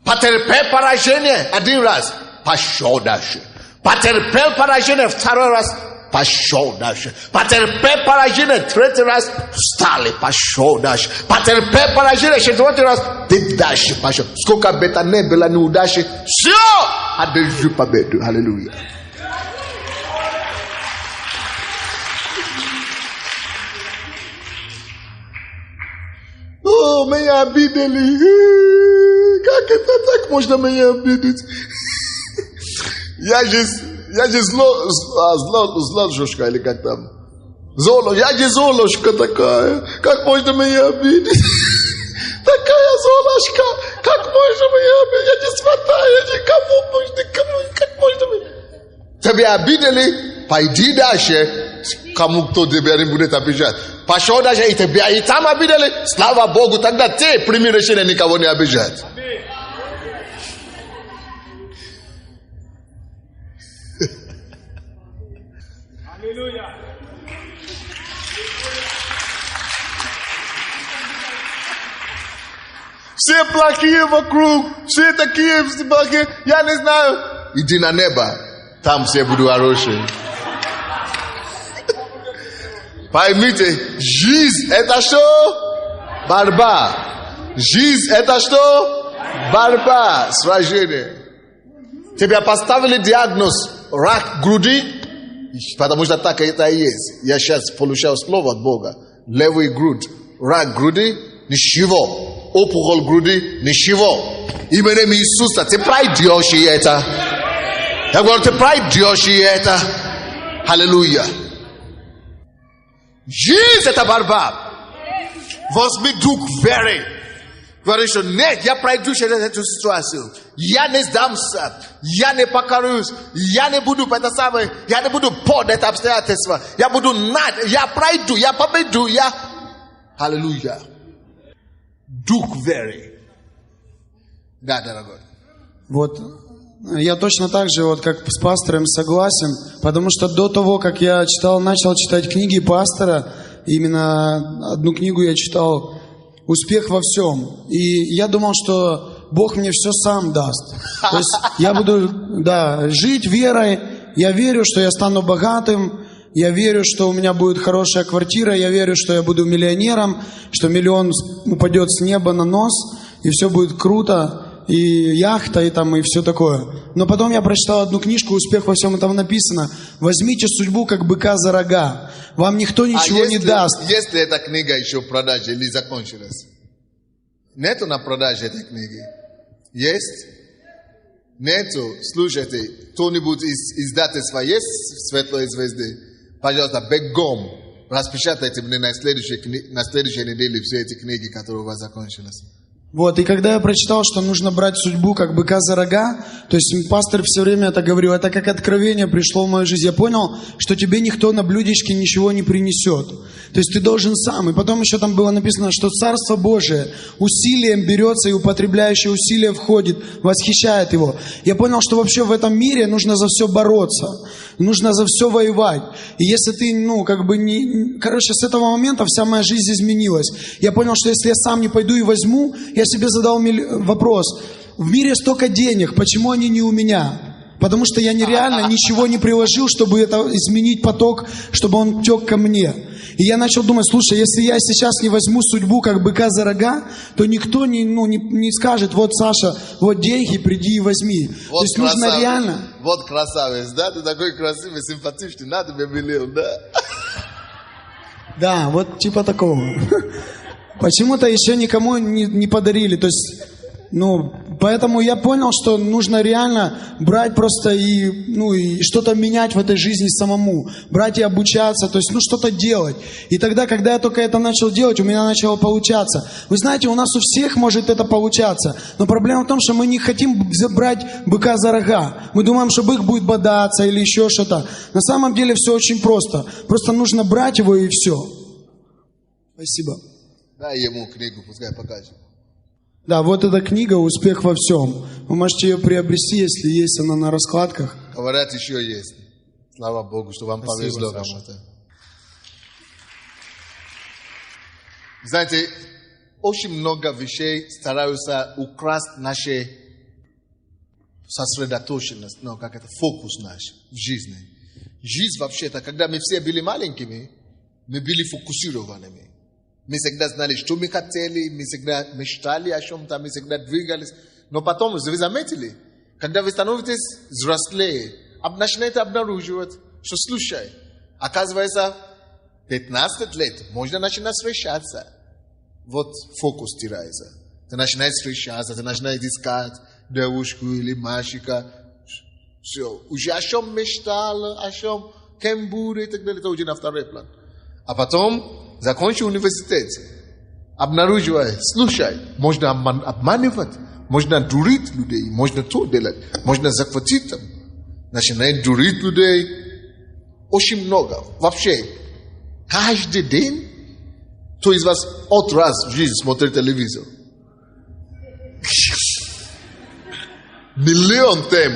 Потерпел поражение один раз, пошел дальше. Потерпел поражение второй раз, пошел дальше. Потерпел поражение третий раз, встали, пошел дальше. Потерпел поражение четвертый раз, ты дальше пошел. Сколько бы это ни было неудачи, все, одержи победу. Аллилуйя. О, меня обидели. Как это так можно меня обидеть? Я же зложушка или как там? Я же золушка такая. Как можно меня обидеть? Такая золушка. Как можно меня обидеть? Я не сватаю, как можно меня? Тебя обидели? Пойди дальше. Кому кто тебя не будет обижать. Пошел дальше и тебя и там обидели. Слава Богу, тогда ты прими решение никого не обижать.
Аллилуйя.
Все плохие вокруг, все такие плохие, я не знаю. Иди на небо, там все будут хорошие. Поймите, жизнь это что? Борьба. Жизнь это что? Борьба, сражение. Тебе поставили диагноз рак груди, потому что так это и есть. Я сейчас получаю слово от Бога. Левый грудь, рак груди, ничего. Опухоль груди, ничего. Именем Иисуса, ты пройдешь и это. Я говорю, ты пройдешь и это. Аллилуйя. Жизнь это борьба. Возьми дух веры. Говоришь, что нет, я пройду через эту ситуацию. Я не сдамся. Я не покорюсь. Я не буду это самое. Я не буду под это обстоятельство. Я буду над. Я пройду. Я победу. Аллилуйя. Дух веры. Да, дорогой.
Вот я точно так же, вот как с пастором согласен, потому что до того, как я начал читать книги пастора, именно одну книгу я читал «Успех во всем». И я думал, что Бог мне все сам даст. То есть я буду, жить верой, я верю, что я стану богатым, я верю, что у меня будет хорошая квартира, я верю, что я буду миллионером, что миллион упадет с неба на нос, и все будет круто. И яхта, и все такое. Но потом я прочитал одну книжку «Успех во всем», и там написано: возьмите судьбу, как быка за рога. Вам никто ничего не даст.
Если эта книга еще в продаже или закончилась? Нету на продаже этой книги? Есть? Нету? Слушайте, кто-нибудь из издательства есть «Светлой звезды»? Пожалуйста, бегом распечатайте мне на следующей неделе все эти книги, которые у вас закончились.
Вот, и когда я прочитал, что нужно брать судьбу как быка за рога, то есть пастор все время это говорил, это как откровение пришло в мою жизнь. Я понял, что тебе никто на блюдечке ничего не принесет. То есть ты должен сам. И потом еще там было написано, что Царство Божие усилием берется, и употребляющее усилие входит, восхищает его. Я понял, что вообще в этом мире нужно за все бороться, нужно за все воевать. И если ты, с этого момента вся моя жизнь изменилась. Я понял, что если я сам не пойду и возьму, я себе задал вопрос: в мире столько денег, почему они не у меня? Потому что я нереально ничего не приложил, чтобы это изменить поток, чтобы он тек ко мне. И я начал думать: слушай, если я сейчас не возьму судьбу как быка за рога, то никто не скажет: вот, Саша, вот деньги, приди и возьми.
Вот
то есть нужно реально...
Вот красавец, да? Ты такой красивый, симпатичный, на тебе миллион, да?
Да, вот типа такого. Почему-то еще никому не подарили. То есть, поэтому я понял, что нужно реально брать просто и что-то менять в этой жизни самому. Брать и обучаться, то есть, что-то делать. И тогда, когда я только это начал делать, у меня начало получаться. Вы знаете, у нас у всех может это получаться. Но проблема в том, что мы не хотим брать быка за рога. Мы думаем, что бык будет бодаться или еще что-то. На самом деле все очень просто. Просто нужно брать его и все. Спасибо.
Дай ему книгу, пускай покажет.
Да, вот эта книга «Успех во всем». Вы можете ее приобрести, если есть она на раскладках.
Говорят, еще есть. Слава Богу, что вам повезло.
Саша.
Знаете, очень много вещей стараются украсть нашу сосредоточенность, фокус наш в жизни. Жизнь вообще-то, когда мы все были маленькими, мы были фокусированными. Мы всегда знали, что мы хотели, мы всегда мечтали о чем-то, мы всегда двигались. Но потом, вы заметили, когда вы становитесь взрослее, начинаете обнаруживать, что, слушай, оказывается, 15 лет можно начинать встречаться. Вот фокус теряется. Ты начинаешь встречаться, ты начинаешь искать девушку или мальчика. Все. Уже о чем мечтал, о чем, кем будет и так далее, это уже на второй план. А потом, закончил университет, обнаруживая, слушай, можно обманывать, можно дурить людей, можно то делать, можно захватить там. Начинает дурить людей. Очень много. Вообще, каждый день, кто из вас от раз в жизни смотрит телевизор? Миллион тем,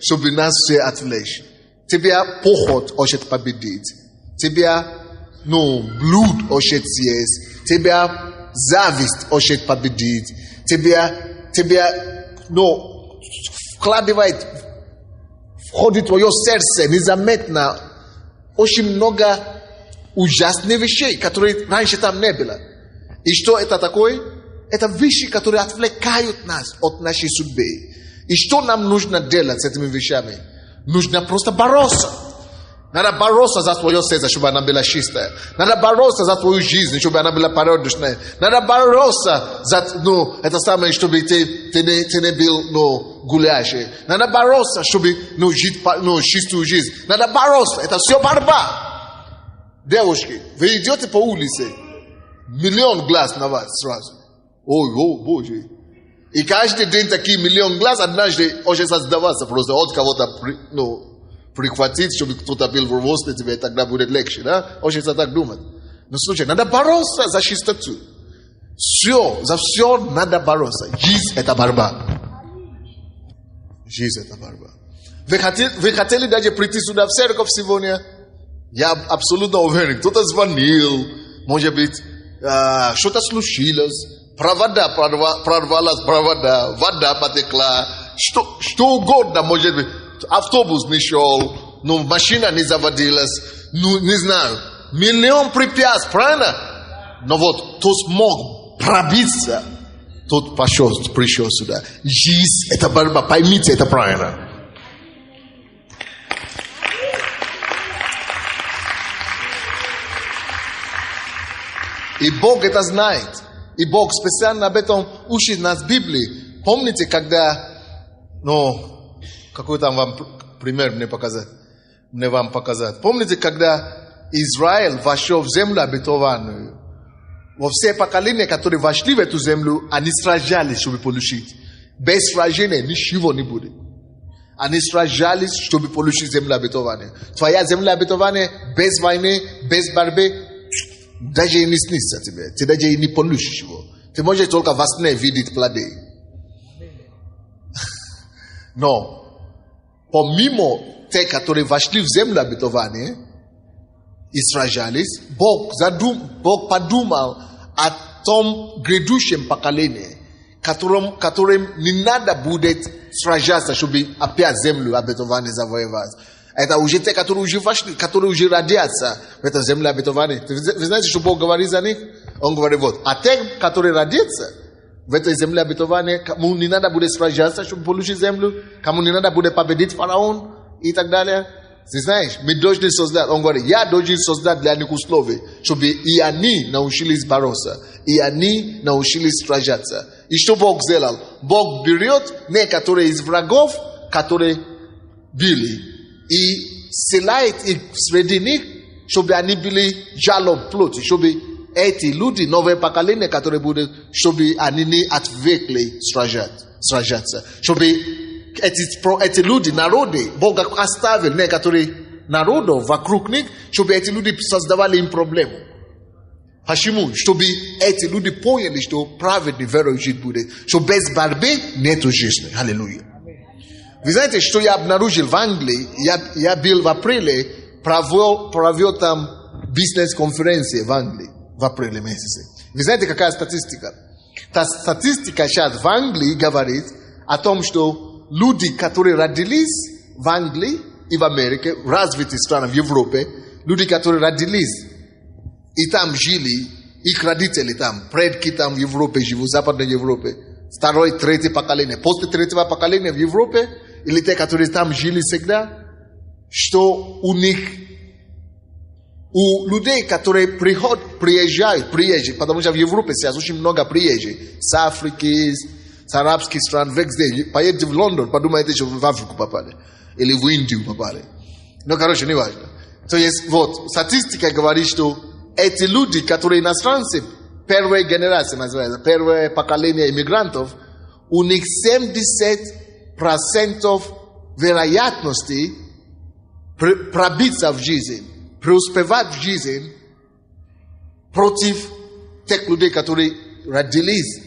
чтобы нас все отвлечь. Тебя похоть хочет победить. Тебя, блуд хочет съесть. Тебя зависть хочет победить. Тебя, вкладывает, входит в твое сердце незаметно. Очень много ужасных вещей, которые раньше там не было. И что это такое? Это вещи, которые отвлекают нас от нашей судьбы. И что нам нужно делать с этими вещами? Нужно просто бороться. Надо бороться за твое сердце, чтобы она была чистая. Надо бороться за твою жизнь, чтобы она была порядочная. Надо бороться за, это самое, чтобы ты не был, гулящий. Надо бороться, чтобы, жить, чистую жизнь. Надо бороться. Это все борьба. Девушки, вы идете по улице, миллион глаз на вас сразу. Ой, Боже. И каждый день такие миллион глаз однажды очень создаваться просто от кого-то, прихватить, чтобы кто-то был в рост тебе, тогда будет легче, да? Очень так думать. Но слушай, надо бороться за чистоту. За все надо бороться. Жизнь – это борьба. Жизнь – это борьба. Вы хотели даже прийти сюда в церковь сегодня? Я абсолютно уверен. Кто-то звонил, может быть, что-то случилось. Провода прорвалась, вода потекла. Что угодно, может быть. Автобус не шел, машина не заводилась, не знаю. Миллион препятствий, правильно? Но вот кто смог пробиться, тот пришел сюда. Жизнь – это борьба, поймите это правильно. И Бог это знает. И Бог специально об этом учит нас в Библии. Помните, когда, какой там вам пример мне вам показать? Помните, когда Израиль вошел в землю обетованную? Во все поколения, которые вошли в эту землю, они сражались, чтобы получить. Без сражения ничего не будет. Они сражались, чтобы получить землю обетованную. Твоя земля обетованная без войны, без борьбы, даже и не снится тебе. Ты даже и не получишь его. Ты можешь только во сне видеть плоды. Но помимо тех, которые вошли в землю обетованную и сражались, Бог подумал о том грядущем поколении, которым не надо будет сражаться, чтобы опять землю обетованную завоевать. Это уже те, которые уже вошли, которые уже родятся в этой земле обетованной. Вы знаете, что Бог говорит за них? Он говорит, а те, которые родятся в этой земле обетованной, кому не надо будет сражаться, чтобы получить землю, кому не надо будет победить фараон и так далее. Ты знаешь, мы должны создать, он говорит, я должен создать для них условия, чтобы и они научились бороться, и они научились сражаться. И что Бог сделал? Бог берет некоторые из врагов, которые били, и селяет их среди них, чтобы они были жалоб плоти, чтобы эти люди, новое поколение, которые будут, чтобы они не отвыкли сражаться. Чтобы эти люди, народы, Бог оставил некоторые народов вокруг них, чтобы эти люди создавали им проблему. Почему? Чтобы эти люди поняли, что праведный верой жить будет. Что без борьбы нету жизни. Аллилуйя. Вы знаете, что я обнаружил в Англии? Я был в апреле, провел там бизнес-конференции в Англии. В апреле месяце. Вы знаете, какая статистика? Та статистика сейчас в Англии говорит о том, что люди, которые родились в Англии и в Америке, в развитых странах, в Европе, люди, которые родились и там жили, их родители там, предки там в Европе живут, в Западной Европе, второе, третье поколение. После третьего поколения в Европе, или те, которые там жили всегда, что у них, у людей, которые приезжают, потому что в Европе сейчас очень много приезжих, с Африки, с арабских стран, везде. Поедете в Лондон, подумайте, что в Африку попали, или в Индию попали. Но, короче, не важно. То есть, вот, статистика говорит, что эти люди, которые иностранцы, первая генерация называется, первое поколение иммигрантов, у них 70% вероятности пробиться в жизнь, преуспевать в жизни против тех людей, которые родились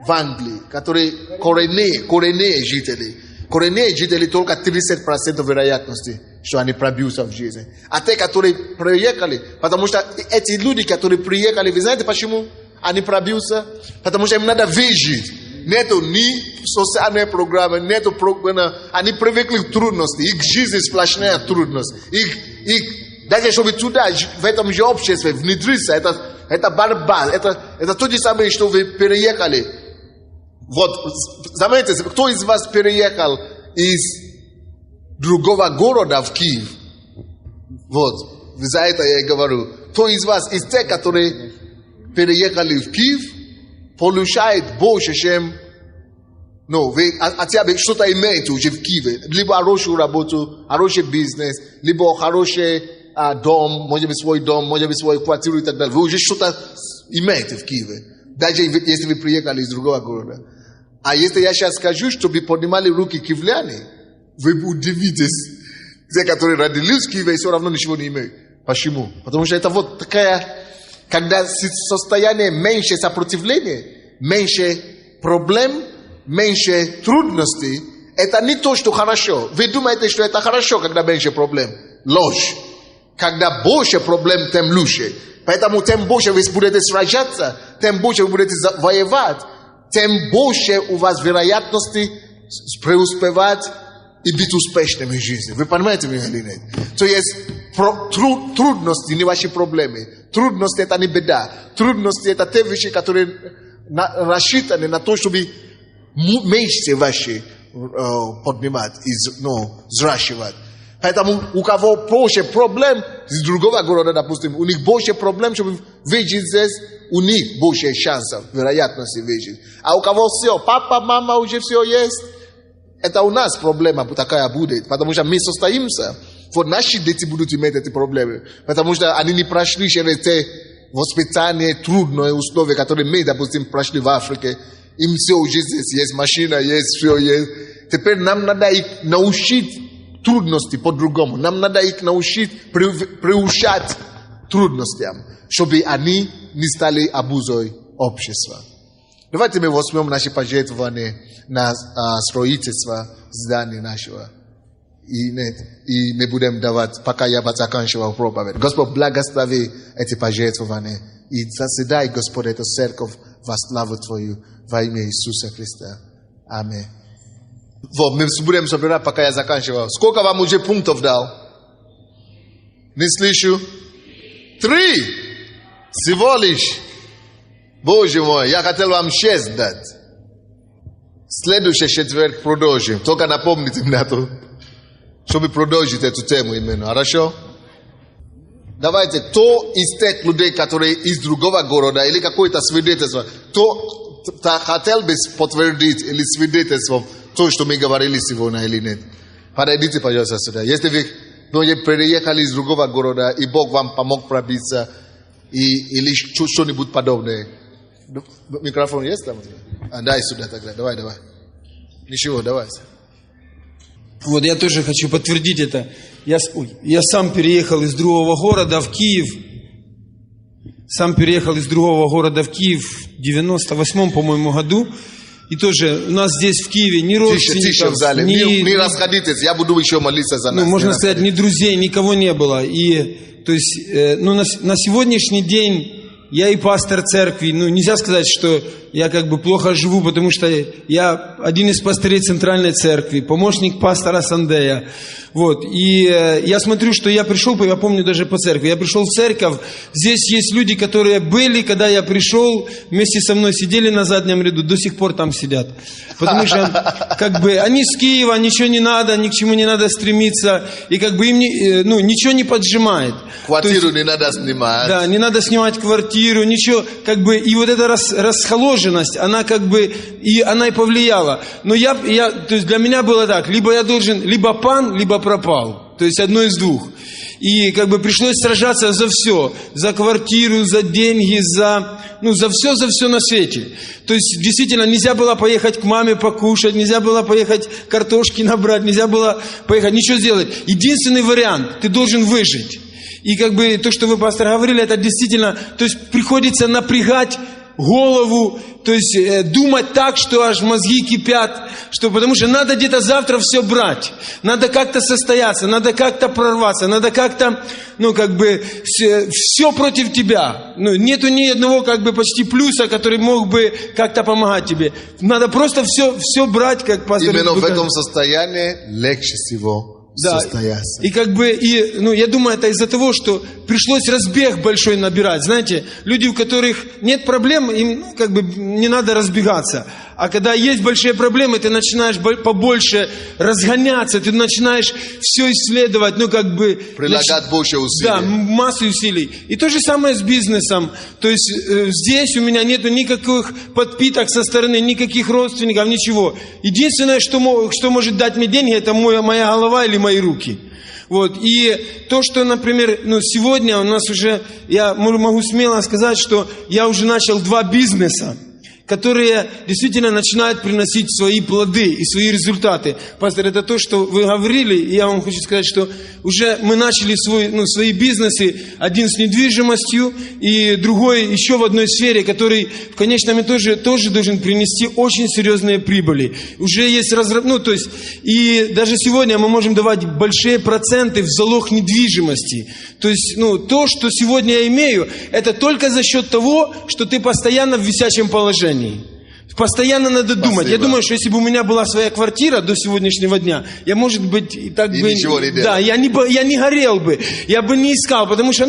в Англии, которые коренные жители. Коренные жители только 30% вероятности, что они пробьются в жизни. А те, которые приехали, потому что эти люди, которые приехали, вы знаете почему они пробьются? Потому что им надо выжить. Нету ни социальной программы, нету программы. Они привыкли к трудности. Их жизнь сплошная трудность. Даже чтобы туда, в этом же обществе, внедриться, это борьба. Это то же самое, что вы переехали. Вот, заметьте, кто из вас переехал из другого города в Киев? Вот, за это я и говорю. Кто из вас, из тех, которые переехали в Киев, получает больше, чем... Ну, вы хотя бы что-то имеете уже в Киеве. Либо хорошую работу, хороший бизнес, либо хороший дом, может быть свой дом, может быть свою квартиру и так далее. Вы уже что-то имеете в Киеве. Даже если вы приехали из другого города. А если я сейчас скажу, чтобы поднимали руки киевляне, вы удивитесь. Те, которые родились в Киеве, все равно ничего не имеют. Почему? Потому что это вот такая, когда состояние меньше сопротивления, меньше проблем, меньше трудностей, это не то, что хорошо. Вы думаете, что это хорошо, когда меньше проблем? Ложь. Когда больше проблем, тем лучше. Поэтому тем больше вы будете сражаться, тем больше вы будете воевать, тем больше у вас вероятности преуспевать и быть успешными в жизни. Вы понимаете меня или нет? То есть трудности не ваши проблемы. Трудности это не беда. Трудности это те вещи, которые рассчитаны на то, чтобы мышцы ваши поднимать и взращивать. Поэтому у кого больше проблем из другого города, допустим, у них больше проблем, чтобы выжить здесь, у них больше шансов, вероятности выжить. А у кого все, папа, мама уже все есть, это у нас проблема такая будет, потому что мы состоимся, вот наши дети будут иметь эти проблемы, потому что они не прошли через те воспитания, трудные условия, которые мы, допустим, прошли в Африке. Им все уже здесь есть, машина есть, все есть. Теперь нам надо их научить трудности по-другому. Нам надо их научить приучать трудностям, чтобы они не стали обузой общества. Давайте мы возьмем наши пожертвования на строительство здания нашего. И мы будем давать, пока я заканчивал проповедь. Господь, благослови эти пожертвования. И созидай, Господь, эту церковь во славу Твою во имя Иисуса Христа. Аминь. Вот, мы будем собирать, пока я заканчивал. Сколько вам уже пунктов дал? Не слышу. 3. Всего лишь. Боже мой, я хотел вам 6 дать. Следующий четверг продолжим. Только напомните мне то, чтобы продолжить эту тему именно. Хорошо? Давайте, кто из тех людей, которые из другого города, или какое-то свидетельство, кто хотел бы подтвердить или свидетельством то, что мы говорили сегодня или нет. Подойдите, пожалуйста, сюда. Если вы переехали из другого города, и Бог вам помог пробиться, или что-нибудь подобное. Микрофон есть там? Дай сюда тогда. Давай. Ничего, давай.
Вот я тоже хочу подтвердить это. Я сам переехал из другого города в Киев. сам переехал из другого города в Киев в 98-м, по-моему, году. И тоже у нас здесь в Киеве ни родственников,
Тише в зале. Не расходитесь, я буду еще молиться за нас.
Ну, можно сказать, ни друзей, никого не было. И, то есть, на сегодняшний день я и пастор церкви. Ну, нельзя сказать, что я как бы плохо живу, потому что я один из пастырей центральной церкви, помощник пастора Сандея. Вот. И я смотрю, что я пришел, я помню даже по церкви, я пришел в церковь, здесь есть люди, которые были, когда я пришел, вместе со мной сидели на заднем ряду, до сих пор там сидят. Потому что, как бы, они с Киева, ничего не надо, ни к чему не надо стремиться, и как бы им ничего не поджимает.
Квартиру не надо снимать.
Да, не надо снимать квартиру, ничего, как бы, и вот эта расхоложенность, она как бы, и она и повлияла. Но то есть для меня было так, либо я должен, либо пан, либо пропал. То есть одно из двух. И как бы пришлось сражаться за все. За квартиру, за деньги, за все на свете. То есть действительно нельзя было поехать к маме покушать, нельзя было поехать картошки набрать, нельзя было поехать ничего сделать. Единственный вариант, ты должен выжить. И как бы то, что вы, пастор, говорили, это действительно, то есть приходится напрягать голову, то есть думать так, что аж мозги кипят, потому что надо где-то завтра все брать, надо как-то состояться, надо как-то прорваться, надо как-то, все против тебя. Нету ни одного почти плюса, который мог бы как-то помогать тебе. Надо просто все брать, как пастор.
Именно в этом состоянии легче всего.
Да,
состояться.
И я думаю, это из-за того, что пришлось разбег большой набирать. Знаете, люди, у которых нет проблем, им не надо разбегаться. А когда есть большие проблемы, ты начинаешь побольше разгоняться, ты начинаешь все исследовать,
прилагать больше усилий.
Да, массу усилий. И то же самое с бизнесом. То есть здесь у меня нету никаких подпиток со стороны, никаких родственников, ничего. Единственное, что может дать мне деньги, это моя голова или мои руки. Вот. И то, что, например, сегодня у нас уже, я могу смело сказать, что я уже начал 2 бизнеса, которые действительно начинают приносить свои плоды и свои результаты. Пастор, это то, что вы говорили, и я вам хочу сказать, что уже мы начали свои бизнесы, один с недвижимостью, и другой еще в одной сфере, который в конечном итоге тоже должен принести очень серьезные прибыли. Уже есть и даже сегодня мы можем давать большие проценты в залог недвижимости. То есть, то, что сегодня я имею, это только за счет того, что ты постоянно в висячем положении. Постоянно надо думать.
Спасибо.
Я думаю, что если бы у меня была своя квартира до сегодняшнего дня, я, может быть,
ничего не делал.
Да, я не горел бы, я бы не искал, потому что,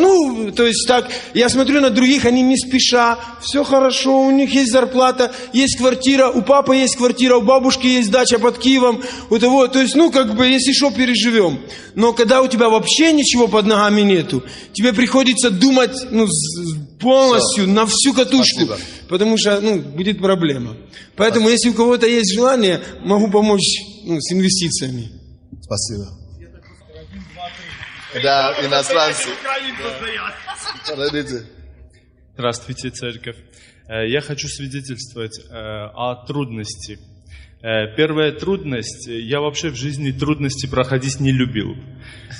я смотрю на других, они не спеша, все хорошо, у них есть зарплата, есть квартира, у папы есть квартира, у бабушки есть дача под Киевом, у того, то есть, если что, переживем. Но когда у тебя вообще ничего под ногами нету, тебе приходится думать, полностью, на всю катушку.
Спасибо.
Потому что, будет проблема. Поэтому, если у кого-то есть желание, могу помочь, с инвестициями.
Спасибо. Да, иностранцы. Подойдите.
Здравствуйте, церковь. Я хочу свидетельствовать о трудности. Первая трудность, я вообще в жизни трудности проходить не любил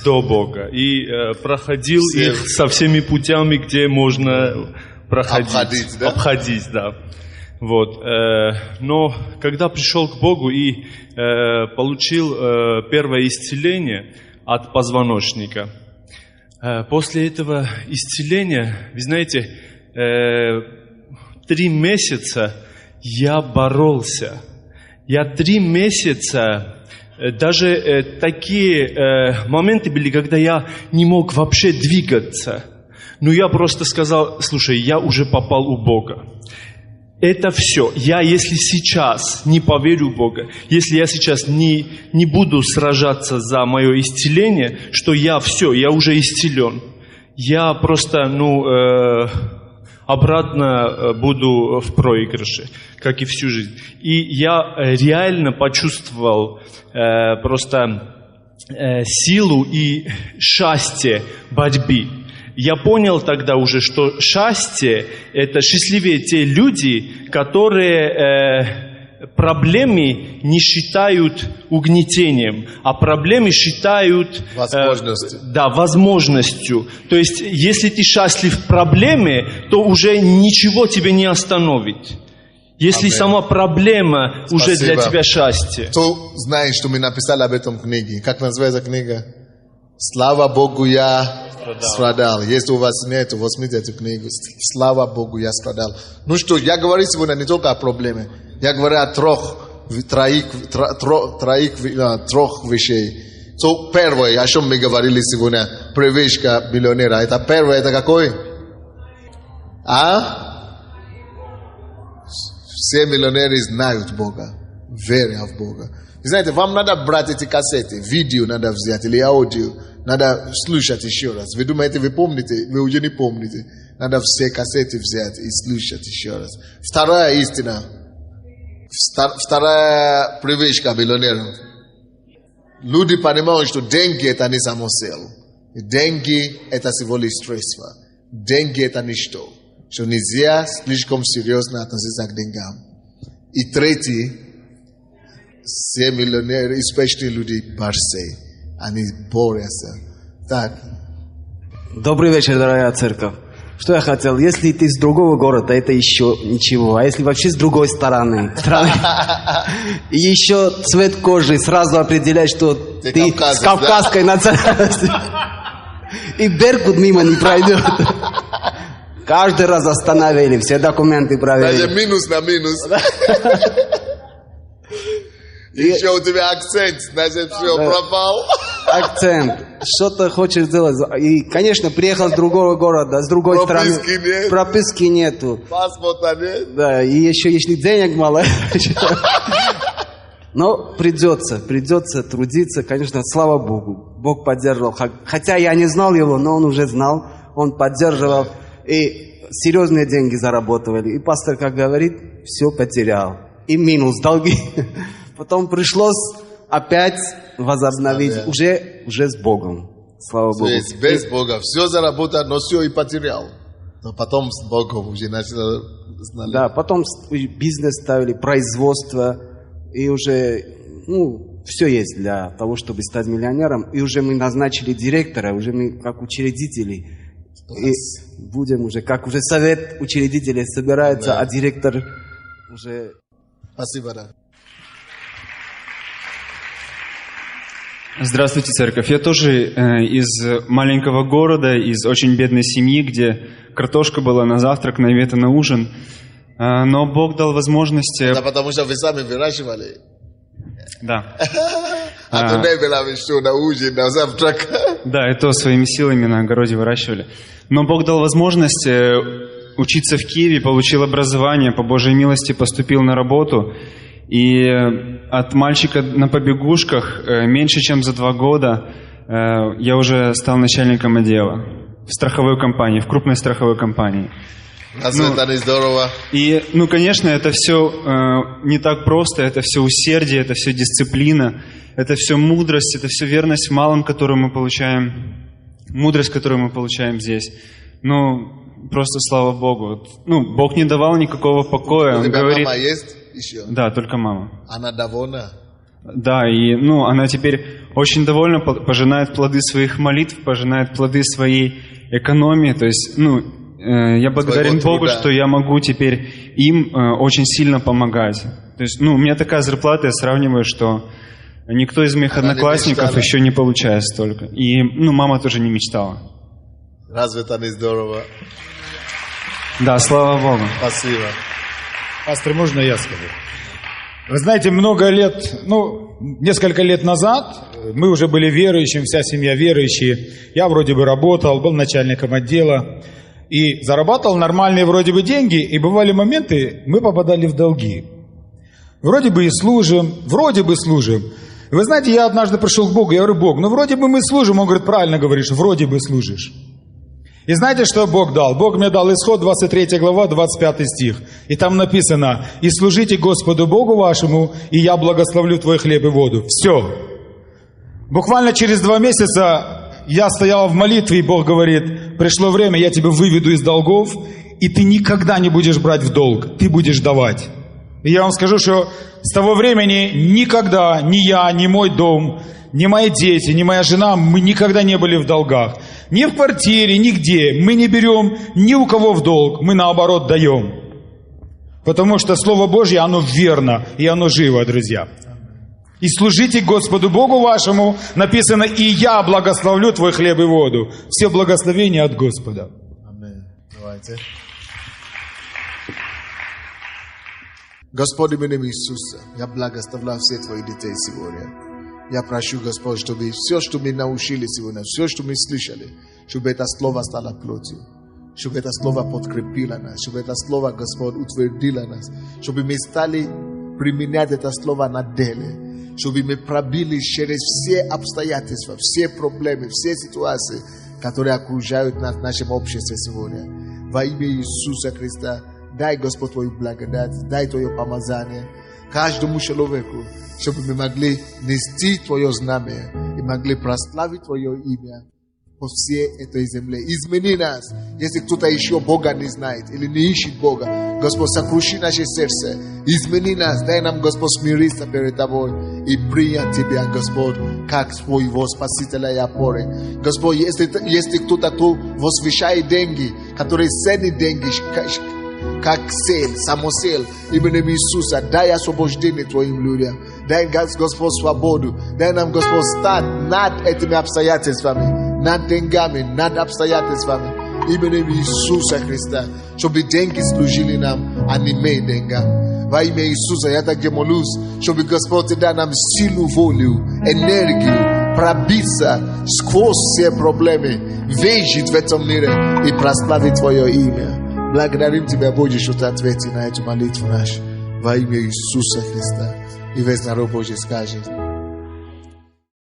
до Бога. И проходил их со всеми путями, где можно проходить. Обходить, да. Вот. Но когда пришел к Богу и получил первое исцеление от позвоночника, после этого исцеления, вы знаете, 3 месяца я боролся. Я 3 месяца, даже такие моменты были, когда я не мог вообще двигаться. Но я просто сказал, слушай, я уже попал у Бога. Это все. Если сейчас не поверю в Бога, если я сейчас не буду сражаться за мое исцеление, что я уже исцелен. Я просто, обратно буду в проигрыше, как и всю жизнь. И я реально почувствовал силу и счастье борьбы. Я понял тогда уже, что счастье – это счастливее те люди, которые проблемы не считают угнетением, а проблемы считают
Возможностью.
возможностью. То есть, если ты счастлив в проблеме, то уже ничего тебя не остановит. Если
Аминь.
сама проблема уже для
Спасибо.
тебя счастье.
Кто знает, что мы написали об этом в книге? Как называется книга? Слава Богу, я страдал. Если у вас нет, возьмите эту книгу. Слава Богу, я страдал. Ну что, я говорю сегодня не только о проблеме. Я говорю о трех вещей. То первое, о чем мы говорили сегодня, привычка миллионера. Это первое, это какой? Все миллионеры знают Бога, верят в Бога. И знаете, вам надо брать эти кассеты, видео надо взять или аудио, надо слушать еще раз. Вы думаете, вы помните, вы уже не помните. Надо все кассеты взять и слушать еще раз. Вторая истина, вторая привычка миллионеров. Люди понимают, что деньги это не само цель. Деньги это всего лишь средство. Деньги это ничто. Что нельзя слишком серьезно относиться к деньгам. И третий, все миллионеры, успешные люди, борцы. Они борются. Так.
Добрый вечер, дорогая церковь. Что я хотел? Если ты с другого города, это еще ничего. А если вообще с другой стороны, и еще цвет кожи сразу определяет, что ты с кавказской национальности. И Беркут мимо не пройдет. Каждый раз остановили, все документы проверили.
Даже минус на минус. Еще у тебя акцент, значит, все, пропал.
Акцент. Что-то хочешь сделать. И, конечно, приехал с другого города, с другой страны.
Прописки нет.
Прописки нету.
Паспорта нет.
Да, и еще если денег мало. Но придется трудиться, конечно, слава Богу. Бог поддерживал. Хотя я не знал его, но он уже знал. Он поддерживал. И серьезные деньги заработали. И пастор, как говорит, все потерял. И минус, долги. Потом пришлось опять возобновить. Уже с Богом. Слава Богу.
Без Бога. Все заработал, но все и потерял. Но потом с Богом уже начал.
Да, потом бизнес ставили, производство. И уже, все есть для того, чтобы стать миллионером. И уже мы назначили директора, уже мы как учредители. И будем уже, как уже совет учредителей собирается, да. А директор уже...
Спасибо, да.
Здравствуйте, церковь. Я тоже из маленького города, из очень бедной семьи, где картошка была на завтрак, на обед и на ужин. Но Бог дал возможность...
Это потому что вы сами выращивали?
Да.
А то не было что на ужин, на завтрак.
Да, это своими силами на огороде выращивали. Но Бог дал возможность учиться в Киеве, получил образование, по Божьей милости поступил на работу. И от мальчика на побегушках меньше, чем за 2 года я уже стал начальником отдела в страховой компании, в крупной страховой компании.
Разве это не здорово?
И, конечно, это все не так просто, это все усердие, это все дисциплина, это все мудрость, это все верность в малом, которую мы получаем, мудрость, которую мы получаем здесь. Просто слава Богу. Бог не давал никакого покоя.
У
Он
тебя
говорит...
мама есть еще?
Да, только мама.
Она довольна?
Да, и она теперь очень довольна, пожинает плоды своих молитв, пожинает плоды своей экономии. То есть, я благодарен Богу, что я могу теперь им очень сильно помогать. То есть, у меня такая зарплата, я сравниваю, что никто из моих одноклассников еще не получает столько. И, мама тоже не мечтала.
Разве это не здорово?
Да, слава Богу.
Спасибо.
Пастор, можно я скажу? Вы знаете, несколько лет назад мы уже были верующими, вся семья верующие. Я вроде бы работал, был начальником отдела и зарабатывал нормальные вроде бы деньги. И бывали моменты, мы попадали в долги. Вроде бы и служим, Вы знаете, я однажды пришел к Богу, я говорю: Бог, вроде бы мы служим. Он говорит: правильно говоришь, вроде бы служишь. И знаете, что Бог дал? Бог мне дал Исход, 23 глава, 25 стих. И там написано: «И служите Господу Богу вашему, и я благословлю твой хлеб и воду». Все. Буквально через 2 месяца я стоял в молитве, и Бог говорит: пришло время, я тебя выведу из долгов, и ты никогда не будешь брать в долг, ты будешь давать. И я вам скажу, что с того времени никогда ни я, ни мой дом, ни мои дети, ни моя жена, мы никогда не были в долгах. Ни в квартире, нигде. Мы не берем ни у кого в долг, мы наоборот даем. Потому что Слово Божье, оно верно и оно живо, друзья. И служите Господу Богу вашему, написано, и я благословлю твой хлеб и воду. Все благословения от Господа.
Аминь. Давайте. Господь, именем Иисуса, я благословляю всех твоих детей сегодня. Я прошу, Господь, чтобы все, что мы научили сегодня, все, что мы слышали, чтобы это слово стало плотью, чтобы это слово подкрепило нас, чтобы это слово, Господь, утвердило нас, чтобы мы стали применять это слово на деле, чтобы мы пробили через все обстоятельства, все проблемы, все ситуации, которые окружают нас в нашем обществе сегодня. Во имя Иисуса Христа, дай, Господь, твою благодать, дай твое помазание каждому человеку, чтобы мы могли нести твое знамя и могли прославить твое имя по всей этой земле. Измени нас, если кто-то еще Бога не знает или не ищет Бога. Господь, сокруши наше сердце, измени нас, дай нам, Господь, смириться перед тобой и принять тебя, Господь, как своего Спасителя и опоры. Господь, если кто-то, кто возвышает деньги, который ценит деньги, как цель, самоцель, именем Иисуса, дай освобождение твоим людям. Дай, Господь, свободу. Дай нам, Господь, стать над этими обстоятельствами, над деньгами, над обстоятельствами. Именем Иисуса Христа, чтобы деньги служили нам, а не мы деньгам. Во имя Иисуса я так молюсь, чтобы Господь дай нам силу, волю, энергию, пробиться сквозь все проблемы, выжить в этом мире и прославить твое имя. Благодарим тебя, Боже, что ты ответил на эту молитву нашу. Во имя Иисуса Христа. И весь народ Божий скажет.